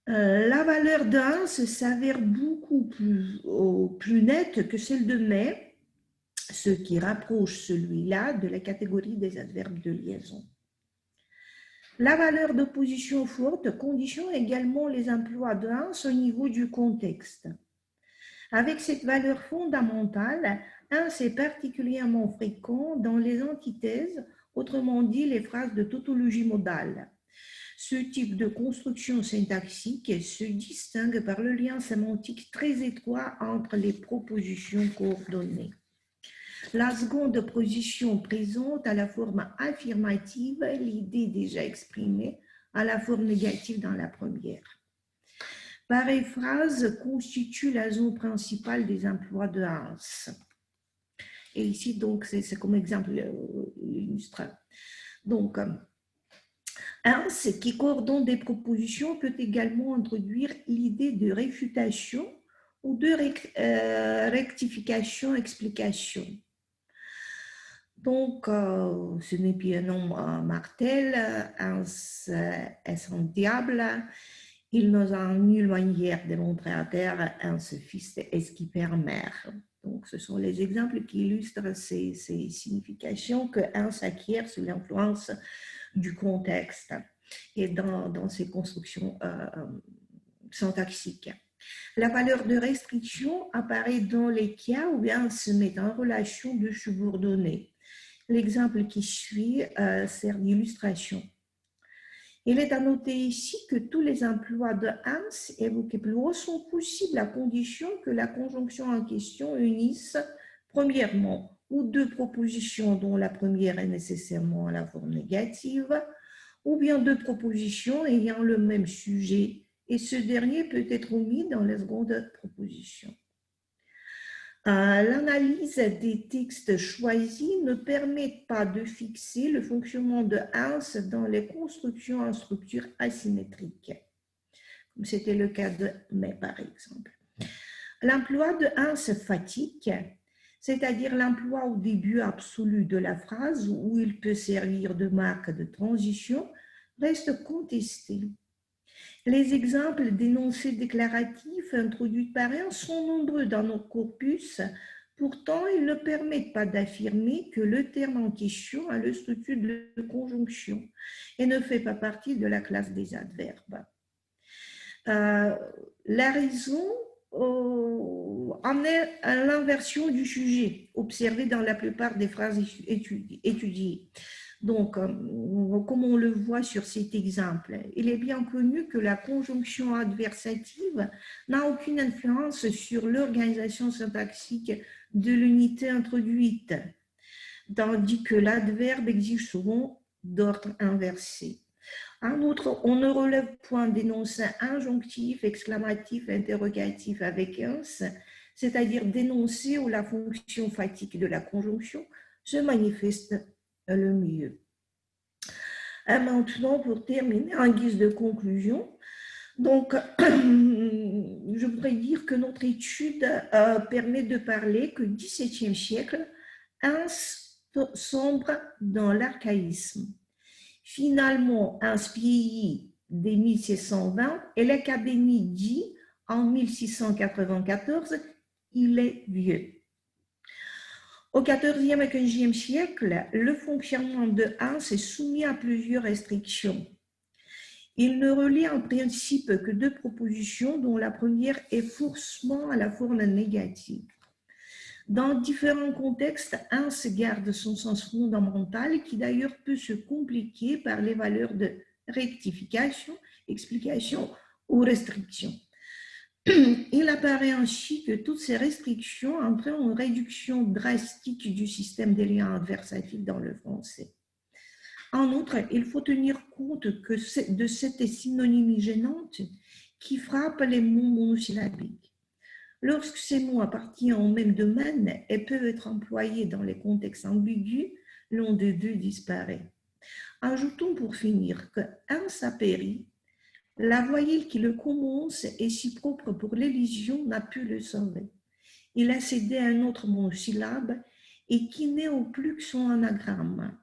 La valeur de Hans s'avère beaucoup plus nette que celle de mais, ce qui rapproche celui-là de la catégorie des adverbes de liaison. La valeur d'opposition forte conditionne également les emplois de Hans au niveau du contexte. Avec cette valeur fondamentale, Hans est particulièrement fréquent dans les antithèses, autrement dit les phrases de tautologie modale. Ce type de construction syntaxique se distingue par le lien sémantique très étroit entre les propositions coordonnées. La seconde position présente à la forme affirmative l'idée déjà exprimée à la forme négative dans la première. Pareille phrase constitue la zone principale des emplois de Hans. Et ici, donc, c'est comme exemple illustré. Donc, Hans, qui coordonne des propositions, peut également introduire l'idée de réfutation ou de rectification-explication. Donc, ce n'est plus un nom Martel, Hans est un diable, il n'a en nulle manière démontré à terre un fils esquiper mère. Donc, ce sont les exemples qui illustrent ces significations que Hans acquiert sous l'influence du contexte et dans ses constructions syntaxiques. La valeur de restriction apparaît dans les cas où Hans se met en relation de subordonnés. L'exemple qui suit sert d'illustration. Il est à noter ici que tous les emplois de Hans évoqués plus haut sont possibles à condition que la conjonction en question unisse, premièrement, ou deux propositions dont la première est nécessairement à la forme négative, ou bien deux propositions ayant le même sujet, et ce dernier peut être omis dans la seconde proposition. L'analyse des textes choisis ne permet pas de fixer le fonctionnement de Hans dans les constructions en structure asymétrique, comme c'était le cas de mais par exemple. L'emploi de Hans fatigue, c'est-à-dire l'emploi au début absolu de la phrase où il peut servir de marque de transition, reste contesté. Les exemples d'énoncés déclaratifs introduits par Hans sont nombreux dans notre corpus, pourtant ils ne permettent pas d'affirmer que le terme en question a le statut de conjonction et ne fait pas partie de la classe des adverbes. La raison en est à l'inversion du sujet observé dans la plupart des phrases étudiées. Donc, comme on le voit sur cet exemple, il est bien connu que la conjonction adversative n'a aucune influence sur l'organisation syntaxique de l'unité introduite, tandis que l'adverbe exige souvent d'ordre inversé. En outre, on ne relève point d'énoncé injonctif, exclamatif, interrogatif avec uns, c'est-à-dire d'énoncé où la fonction fatigue de la conjonction se manifeste le mieux. Et maintenant, pour terminer, en guise de conclusion, donc, je voudrais dire que notre étude permet de parler que au XVIIe siècle, Hans sombre dans l'archaïsme. Finalement, inspiré dès 1620, et l'Académie dit en 1694, il est vieux. Au XIVe et XVe siècle, le fonctionnement de Hans est soumis à plusieurs restrictions. Il ne relie en principe que deux propositions, dont la première est forcément à la forme négative. Dans différents contextes, Hans garde son sens fondamental qui d'ailleurs peut se compliquer par les valeurs de rectification, explication ou restriction. Il apparaît ainsi que toutes ces restrictions entraînent une réduction drastique du système des liens adversatifs dans le français. En outre, il faut tenir compte de cette synonymie gênante qui frappe les mots monosyllabiques. Lorsque ces mots appartiennent au même domaine et peuvent être employés dans les contextes ambigus, l'un des deux disparaît. Ajoutons pour finir que Hans a péri, la voyelle qui le commence est si propre pour l'élision n'a pu le sauver. Il a cédé à un autre monosyllabe et qui n'est au plus que son anagramme.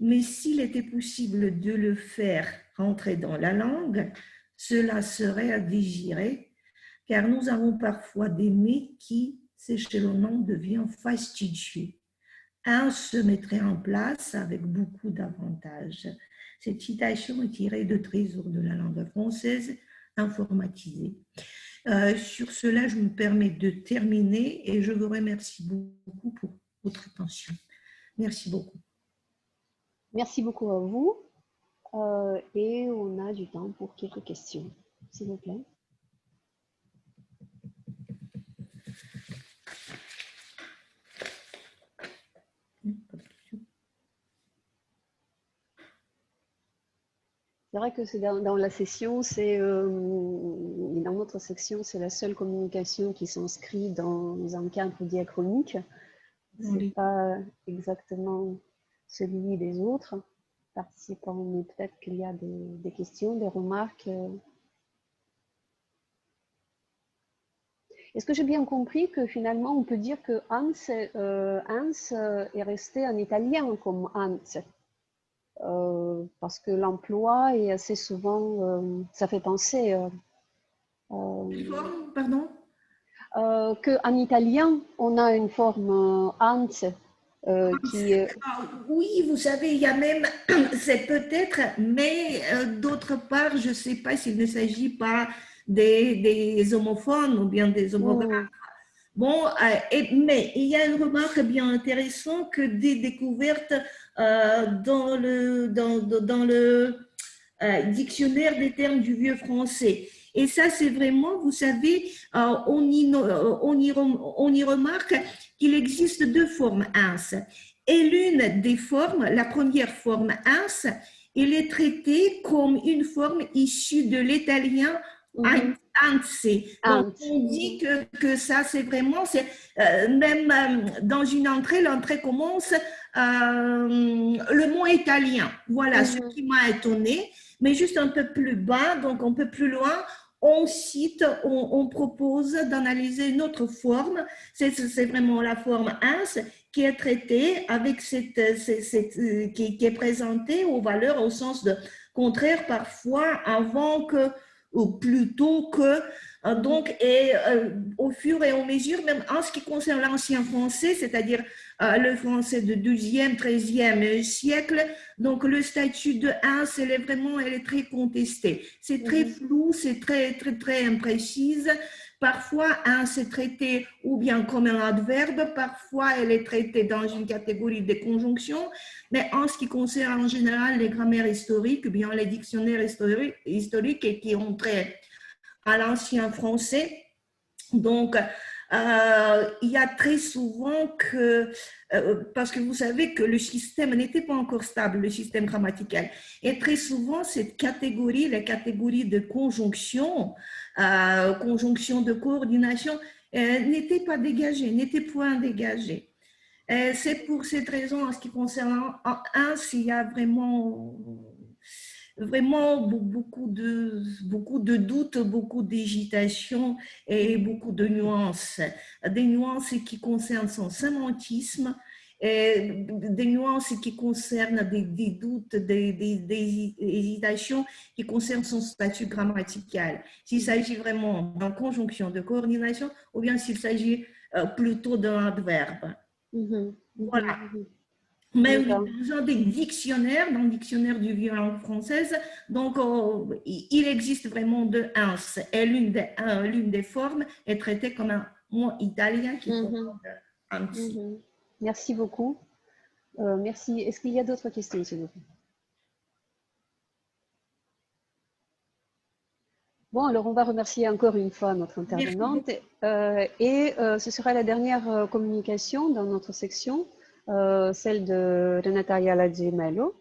Mais s'il était possible de le faire rentrer dans la langue, cela serait à désirer, car nous avons parfois des mets qui, s'échelonnant, deviennent fastidieux. Un se mettrait en place avec beaucoup d'avantages. Cette citation est tirée de Trésor de la langue française informatisé. Sur cela, je me permets de terminer et je vous remercie beaucoup pour votre attention. Merci beaucoup. Merci beaucoup à vous. Et on a du temps pour quelques questions, s'il vous plaît. C'est vrai que c'est dans la session, dans notre section, c'est la seule communication qui s'inscrit dans un cadre diachronique. Ce n'est pas exactement celui des autres participants, mais peut-être qu'il y a des questions, des remarques. Est-ce que j'ai bien compris que finalement on peut dire que Hans est resté en italien comme Hans? Parce que l'emploi est assez souvent, ça fait penser. Pardon? Qu'en italien, on a une forme Hans qui est. Oui, vous savez, il y a même, c'est peut-être, mais d'autre part, je ne sais pas s'il ne s'agit pas des homophones ou bien des homographes. Bon, mais il y a une remarque bien intéressante que des découvertes dans le dictionnaire des termes du vieux français. Et ça, c'est vraiment, vous savez, on y remarque qu'il existe deux formes Hans. Et l'une des formes, la première forme Hans, elle est traitée comme une forme issue de l'italien Anse. Donc, on dit que ça, c'est vraiment, même dans une entrée, l'entrée commence le mot italien. Voilà ce qui m'a étonnée. Mais juste un peu plus bas, donc un peu plus loin, on cite, on propose d'analyser une autre forme. C'est vraiment la forme Ans qui est traitée avec qui est présentée aux valeurs au sens de contraire parfois avant que plutôt que donc, et au fur et à mesure, même en ce qui concerne l'ancien français, c'est-à-dire le français de 12e, 13e siècle, donc le statut de ins, elle est très contestée. C'est très flou, c'est très imprécise. Parfois, ins est traité ou bien comme un adverbe, parfois elle est traitée dans une catégorie de conjonctions, mais en ce qui concerne en général les grammaires historiques, ou bien les dictionnaires historiques et qui ont trait à l'ancien français, donc, il y a très souvent que, parce que vous savez que le système n'était pas encore stable, le système grammatical, et très souvent cette catégorie, les catégories de conjonction, conjonction de coordination, n'étaient pas dégagées, n'étaient point dégagées. C'est pour cette raison, en ce qui concerne un, s'il y a vraiment beaucoup de doutes, beaucoup d'hésitation et beaucoup de nuances. Des nuances qui concernent son sémantisme, et des nuances qui concernent des doutes, des hésitations qui concernent son statut grammatical. S'il s'agit vraiment d'une conjonction de coordination ou bien s'il s'agit plutôt d'un adverbe. Voilà. Mais oui, dans des dictionnaires, dans le dictionnaire du vieux langue française, donc il existe vraiment de ins, et l'une des formes est traitée comme un mot italien qui comprend un petit. Merci beaucoup. Merci. Est-ce qu'il y a d'autres questions, s'il vous plaît? Bon, alors on va remercier encore une fois notre intervenante et ce sera la dernière communication dans notre section, celle de Renata Ayala de Mello,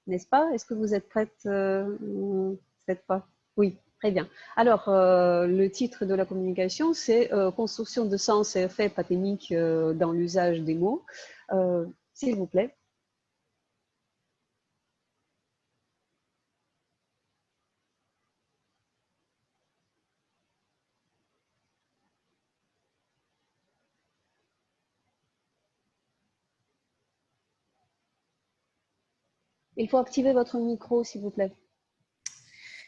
n'est-ce pas? Est-ce que vous êtes prête? Peut-être pas. Oui, très bien. Alors, le titre de la communication, c'est Construction de sens et effets pathémiques dans l'usage des mots. S'il vous plaît. Il faut activer votre micro, s'il vous plaît.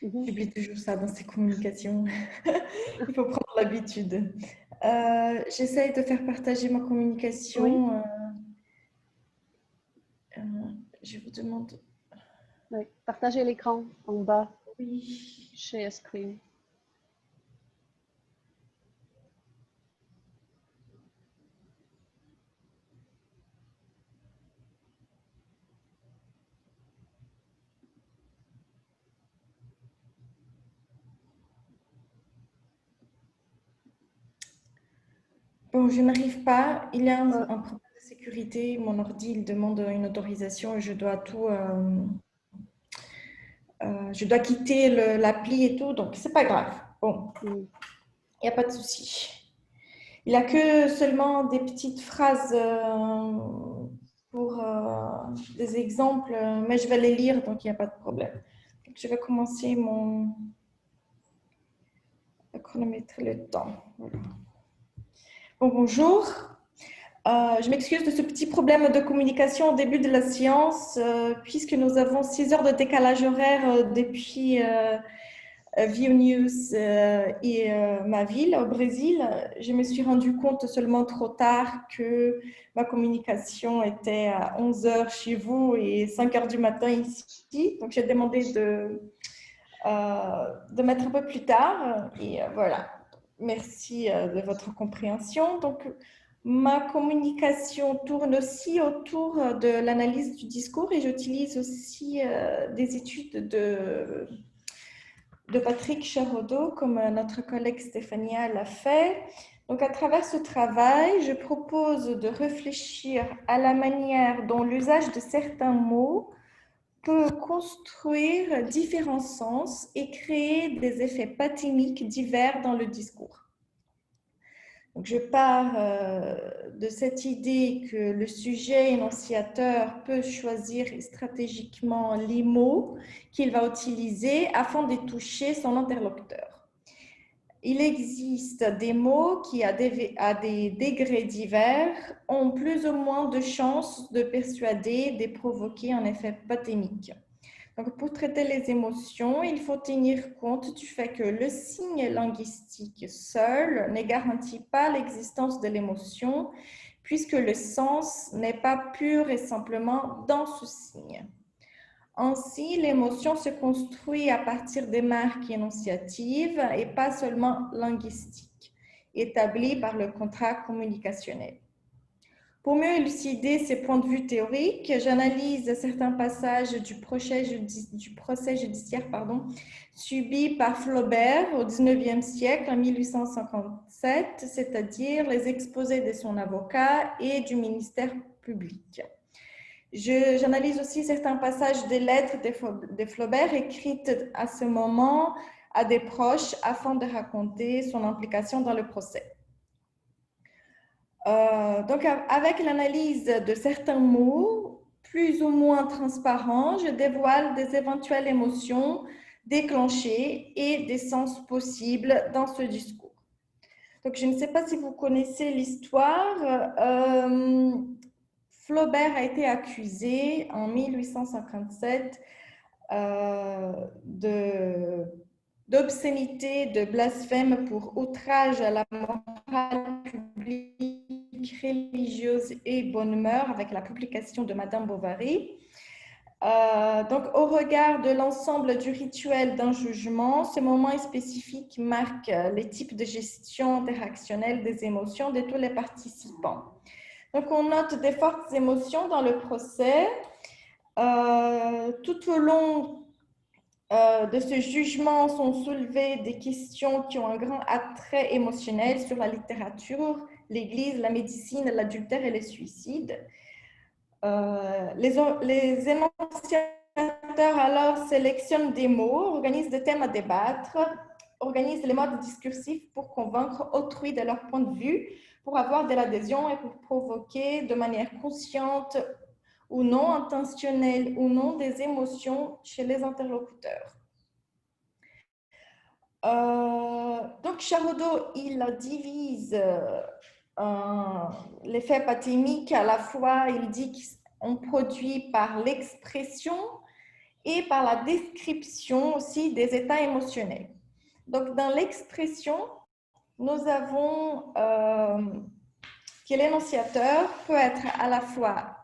J'oublie toujours ça dans ces communications. Il faut prendre l'habitude. J'essaye de faire partager ma communication. Oui. Je vous demande... Oui. Partagez l'écran en bas. Oui. Share screen. Bon, je n'arrive pas. Il y a un problème de sécurité. Mon ordi, il demande une autorisation et je dois tout... je dois quitter l'appli et tout, donc c'est pas grave. Bon, il n'y a pas de souci. Il n'y a que seulement des petites phrases pour des exemples, mais je vais les lire, donc il n'y a pas de problème. Donc, je vais commencer à chronométrer le temps. Voilà. Bon, bonjour. Je m'excuse de ce petit problème de communication au début de la séance, puisque nous avons 6 heures de décalage horaire depuis Vilnius et ma ville au Brésil. Je me suis rendu compte seulement trop tard que ma communication était à 11 heures chez vous et 5 heures du matin ici. Donc, j'ai demandé de mettre un peu plus tard. Et voilà. Merci de votre compréhension. Donc, ma communication tourne aussi autour de l'analyse du discours et j'utilise aussi des études de Patrick Charodeau, comme notre collègue Stéphania l'a fait. Donc, à travers ce travail, je propose de réfléchir à la manière dont l'usage de certains mots peut construire différents sens et créer des effets pathémiques divers dans le discours. Donc, je pars de cette idée que le sujet énonciateur peut choisir stratégiquement les mots qu'il va utiliser afin de toucher son interlocuteur. Il existe des mots qui, à des degrés divers, ont plus ou moins de chances de persuader, de provoquer un effet pathémique. Donc, pour traiter les émotions, il faut tenir compte du fait que le signe linguistique seul ne garantit pas l'existence de l'émotion, puisque le sens n'est pas pur et simplement dans ce signe. Ainsi, l'émotion se construit à partir des marques énonciatives et pas seulement linguistiques, établies par le contrat communicationnel. Pour mieux élucider ces points de vue théoriques, j'analyse certains passages du procès judiciaire subi par Flaubert au XIXe siècle, en 1857, c'est-à-dire les exposés de son avocat et du ministère public. J'analyse aussi certains passages des lettres de Flaubert écrites à ce moment à des proches afin de raconter son implication dans le procès. Donc, avec l'analyse de certains mots, plus ou moins transparents, je dévoile des éventuelles émotions déclenchées et des sens possibles dans ce discours. Donc, je ne sais pas si vous connaissez l'histoire. Flaubert a été accusé en 1857 d'obscénité, de blasphème pour outrage à la morale publique, religieuse et bonne mœur avec la publication de Madame Bovary. Donc, au regard de l'ensemble du rituel d'un jugement, ce moment spécifique marque les types de gestion interactionnelle des émotions de tous les participants. Donc, on note des fortes émotions dans le procès. Tout au long de ce jugement sont soulevées des questions qui ont un grand attrait émotionnel sur la littérature, l'Église, la médecine, l'adultère et les suicides. Les énonciateurs alors sélectionnent des mots, organisent des thèmes à débattre, organisent les modes discursifs pour convaincre autrui de leur point de vue, pour avoir de l'adhésion et pour provoquer de manière consciente ou non, intentionnelle ou non, des émotions chez les interlocuteurs. Donc, Charaudeau, il divise l'effet patémique à la fois, il dit qu'on produit par l'expression et par la description aussi des états émotionnels. Donc, dans l'expression, nous avons que l'énonciateur peut être à la fois,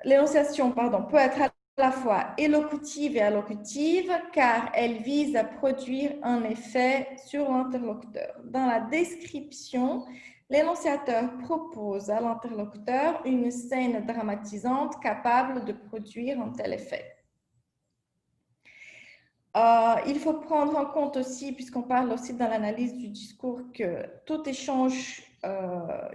l'énonciation, pardon, peut être à la fois élocutive et allocutive, car elle vise à produire un effet sur l'interlocuteur. Dans la description, l'énonciateur propose à l'interlocuteur une scène dramatisante capable de produire un tel effet. Il faut prendre en compte aussi, puisqu'on parle aussi dans l'analyse du discours, que tout échange,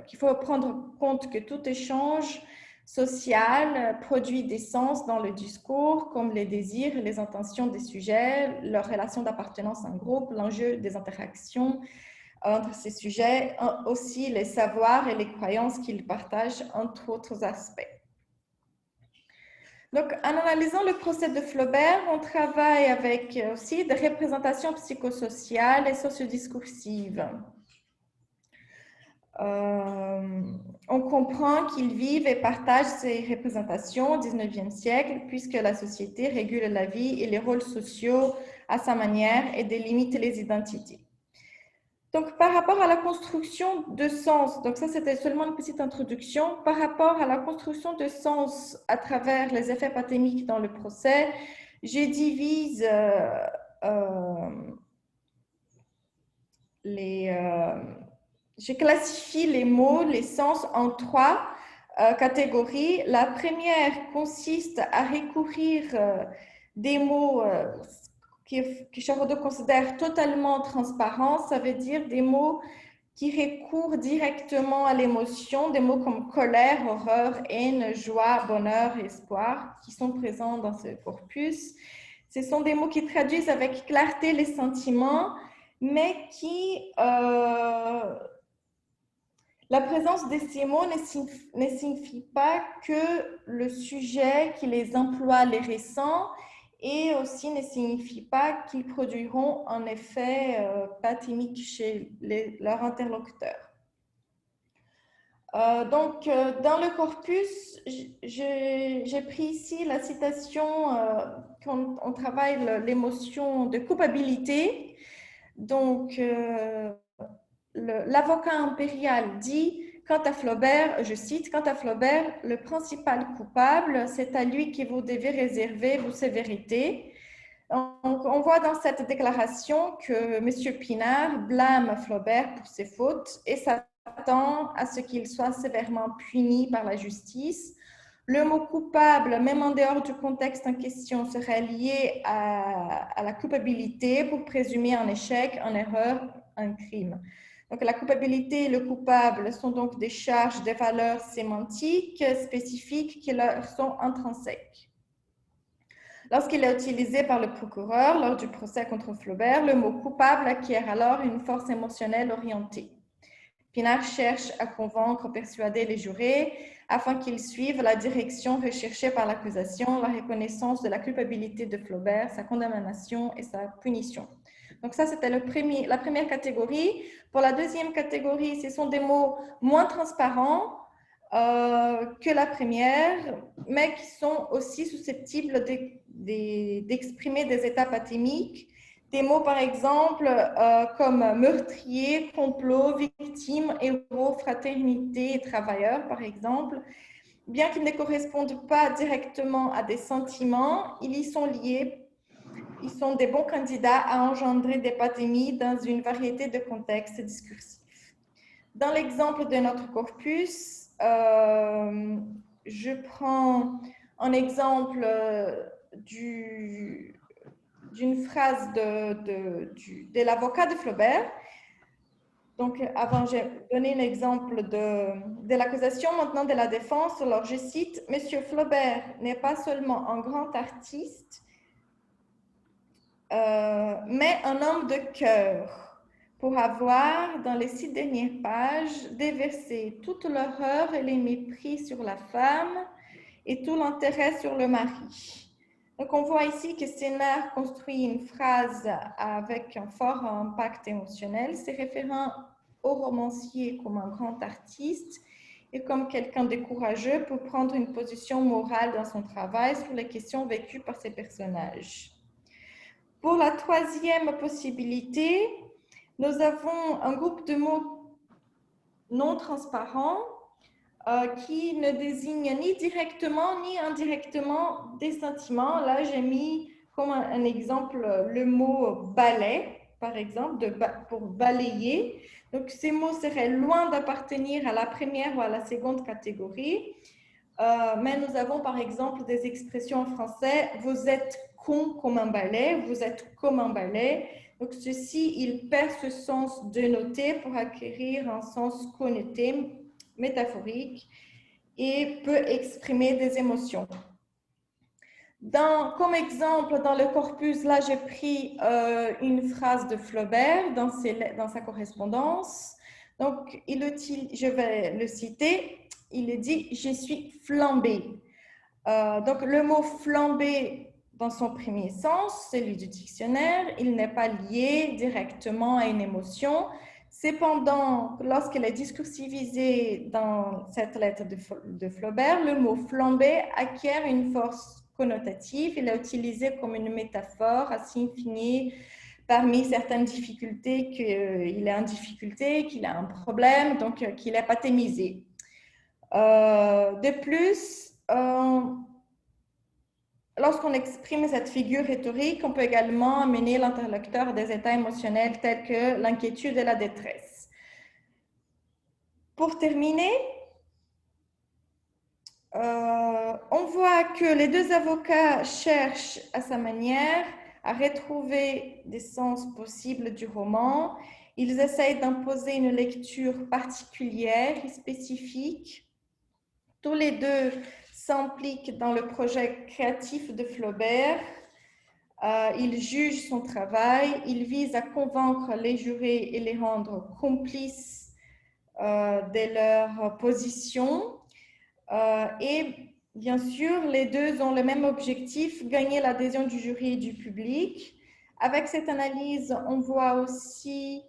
qu'il faut prendre en compte que tout échange social produit des sens dans le discours, comme les désirs et les intentions des sujets, leur relation d'appartenance à un groupe, l'enjeu des interactions entre ces sujets, aussi les savoirs et les croyances qu'ils partagent, entre autres aspects. Donc, en analysant le procès de Flaubert, on travaille avec aussi des représentations psychosociales et sociodiscoursives. On comprend qu'ils vivent et partagent ces représentations au XIXe siècle, puisque la société régule la vie et les rôles sociaux à sa manière et délimite les identités. Donc, par rapport à la construction de sens, donc ça c'était seulement une petite introduction, par rapport à la construction de sens à travers les effets patémiques dans le procès, je divise je classifie les mots, les sens en trois catégories. La première consiste à recourir des mots que Charaudeau considère totalement transparents, ça veut dire des mots qui recourent directement à l'émotion, des mots comme colère, horreur, haine, joie, bonheur, espoir, qui sont présents dans ce corpus. Ce sont des mots qui traduisent avec clarté les sentiments, mais qui... la présence de ces mots ne signifie pas que le sujet qui les emploie les ressent, et aussi ne signifie pas qu'ils produiront un effet patémique chez leurs interlocuteurs. Dans le corpus, j'ai pris ici la citation quand on travaille l'émotion de culpabilité. Donc, l'avocat impérial dit, quant à Flaubert, je cite, quant à Flaubert, le principal coupable, c'est à lui que vous devez réserver vos sévérités. On voit dans cette déclaration que M. Pinard blâme Flaubert pour ses fautes et s'attend à ce qu'il soit sévèrement puni par la justice. Le mot coupable, même en dehors du contexte en question, serait lié à la culpabilité pour présumer un échec, une erreur, un crime. Donc, la culpabilité et le coupable sont donc des charges, des valeurs sémantiques spécifiques qui leur sont intrinsèques. Lorsqu'il est utilisé par le procureur lors du procès contre Flaubert, le mot coupable acquiert alors une force émotionnelle orientée. Pinard cherche à convaincre, persuader les jurés afin qu'ils suivent la direction recherchée par l'accusation, la reconnaissance de la culpabilité de Flaubert, sa condamnation et sa punition. Donc ça, c'était la première catégorie. Pour la deuxième catégorie, ce sont des mots moins transparents que la première, mais qui sont aussi susceptibles d'exprimer des états pathémiques. Des mots, par exemple, comme meurtrier, complot, victime, héros, fraternité et travailleur, par exemple. Bien qu'ils ne correspondent pas directement à des sentiments, ils y sont liés. Ils sont des bons candidats à engendrer des pathémies dans une variété de contextes discursifs. Dans l'exemple de notre corpus, je prends un exemple d'une phrase de l'avocat de Flaubert. Donc, avant, j'ai donné un exemple de l'accusation, maintenant de la défense. Alors, je cite, « Monsieur Flaubert n'est pas seulement un grand artiste, mais un homme de cœur, pour avoir, dans les 6 dernières pages, déversé toute l'horreur et les mépris sur la femme et tout l'intérêt sur le mari. » Donc, on voit ici que Sénard construit une phrase avec un fort impact émotionnel, se référant au romancier comme un grand artiste et comme quelqu'un de courageux pour prendre une position morale dans son travail sur les questions vécues par ses personnages. Pour la troisième possibilité, nous avons un groupe de mots non transparents qui ne désignent ni directement ni indirectement des sentiments. Là, j'ai mis comme un exemple le mot balai, par exemple, pour balayer. Donc, ces mots seraient loin d'appartenir à la première ou à la seconde catégorie. Mais nous avons par exemple des expressions en français, vous êtes con comme un balai, vous êtes comme un balai. Donc ceci, il perd ce sens dénoté pour acquérir un sens connoté, métaphorique et peut exprimer des émotions. Comme exemple, dans le corpus, là j'ai pris une phrase de Flaubert dans sa correspondance. Donc je vais le citer. Il dit « je suis flambé ». Donc, le mot « flambé » dans son premier sens, celui du dictionnaire, il n'est pas lié directement à une émotion. Cependant, lorsqu'il est discursivisé dans cette lettre de Flaubert, le mot « flambé » acquiert une force connotative. Il est utilisé comme une métaphore à signifier parmi certaines difficultés qu'il est en difficulté, qu'il a un problème, donc qu'il est pathémisé. De plus, lorsqu'on exprime cette figure rhétorique, on peut également amener l'interlocuteur à des états émotionnels tels que l'inquiétude et la détresse. Pour terminer, on voit que les deux avocats cherchent à sa manière à retrouver des sens possibles du roman. Ils essayent d'imposer une lecture particulière et spécifique. Tous les deux s'impliquent dans le projet créatif de Flaubert. Ils jugent son travail. Ils visent à convaincre les jurés et les rendre complices de leur position. Et bien sûr, les deux ont le même objectif, gagner l'adhésion du jury et du public. Avec cette analyse, on voit aussi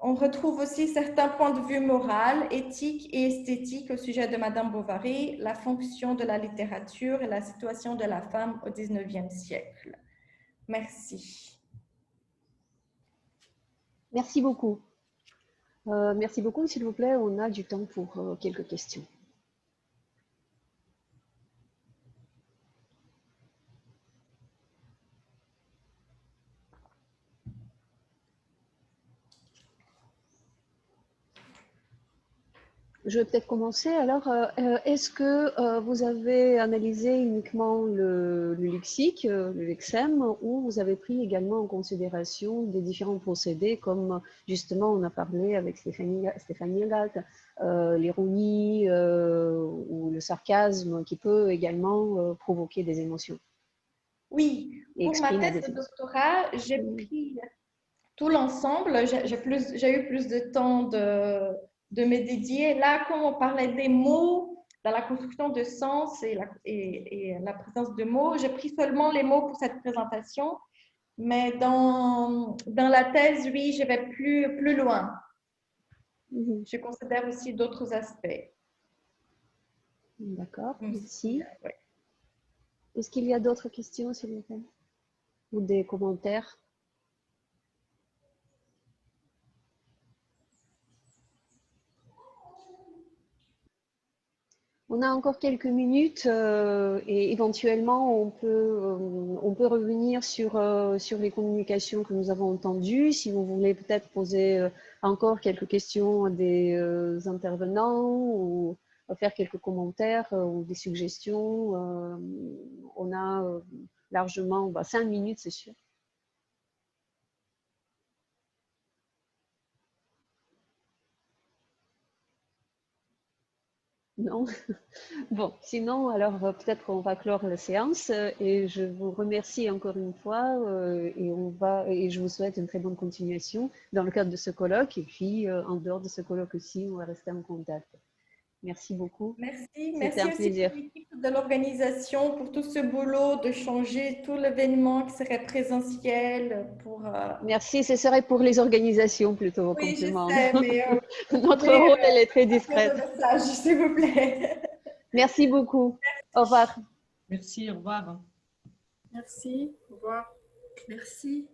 on retrouve aussi certains points de vue moraux, éthiques et esthétiques au sujet de Madame Bovary, la fonction de la littérature et la situation de la femme au XIXe siècle. Merci. Merci beaucoup. Merci beaucoup, s'il vous plaît. On a du temps pour quelques questions. Je vais peut-être commencer. Alors, est-ce que vous avez analysé uniquement le lexique, le lexème, ou vous avez pris également en considération des différents procédés, comme justement on a parlé avec Stéphanie Egat, l'ironie ou le sarcasme qui peut également provoquer des émotions? Oui, Et pour ma exprimer thèse des de émotions. doctorat, j'ai pris tout l'ensemble. J'ai eu plus de temps de me dédier. Là, quand on parlait des mots, dans la construction de sens et la présence de mots, j'ai pris seulement les mots pour cette présentation. Mais dans la thèse, oui, je vais plus loin. Je considère aussi d'autres aspects. D'accord, merci. Ouais. Est-ce qu'il y a d'autres questions, s'il vous plaît? Ou des commentaires? On a encore quelques minutes et éventuellement on peut revenir sur les communications que nous avons entendues. Si vous voulez peut-être poser encore quelques questions à des intervenants ou faire quelques commentaires ou des suggestions, on a largement 5 minutes, c'est sûr. Non? Bon, sinon, alors peut-être qu'on va clore la séance et je vous remercie encore une fois et je vous souhaite une très bonne continuation dans le cadre de ce colloque et puis en dehors de ce colloque aussi, on va rester en contact. Merci beaucoup. Merci. C'était Merci un aussi plaisir. pour l'équipe de l'organisation, pour tout ce boulot de changer tout l'événement qui serait présentiel pour… Merci, ce serait pour les organisations plutôt au Oui, je complément. sais, mais Notre rôle, elle est très faire discrète. le message, s'il vous plaît. Merci beaucoup. Au revoir. Merci, au revoir. Merci, au revoir. Merci.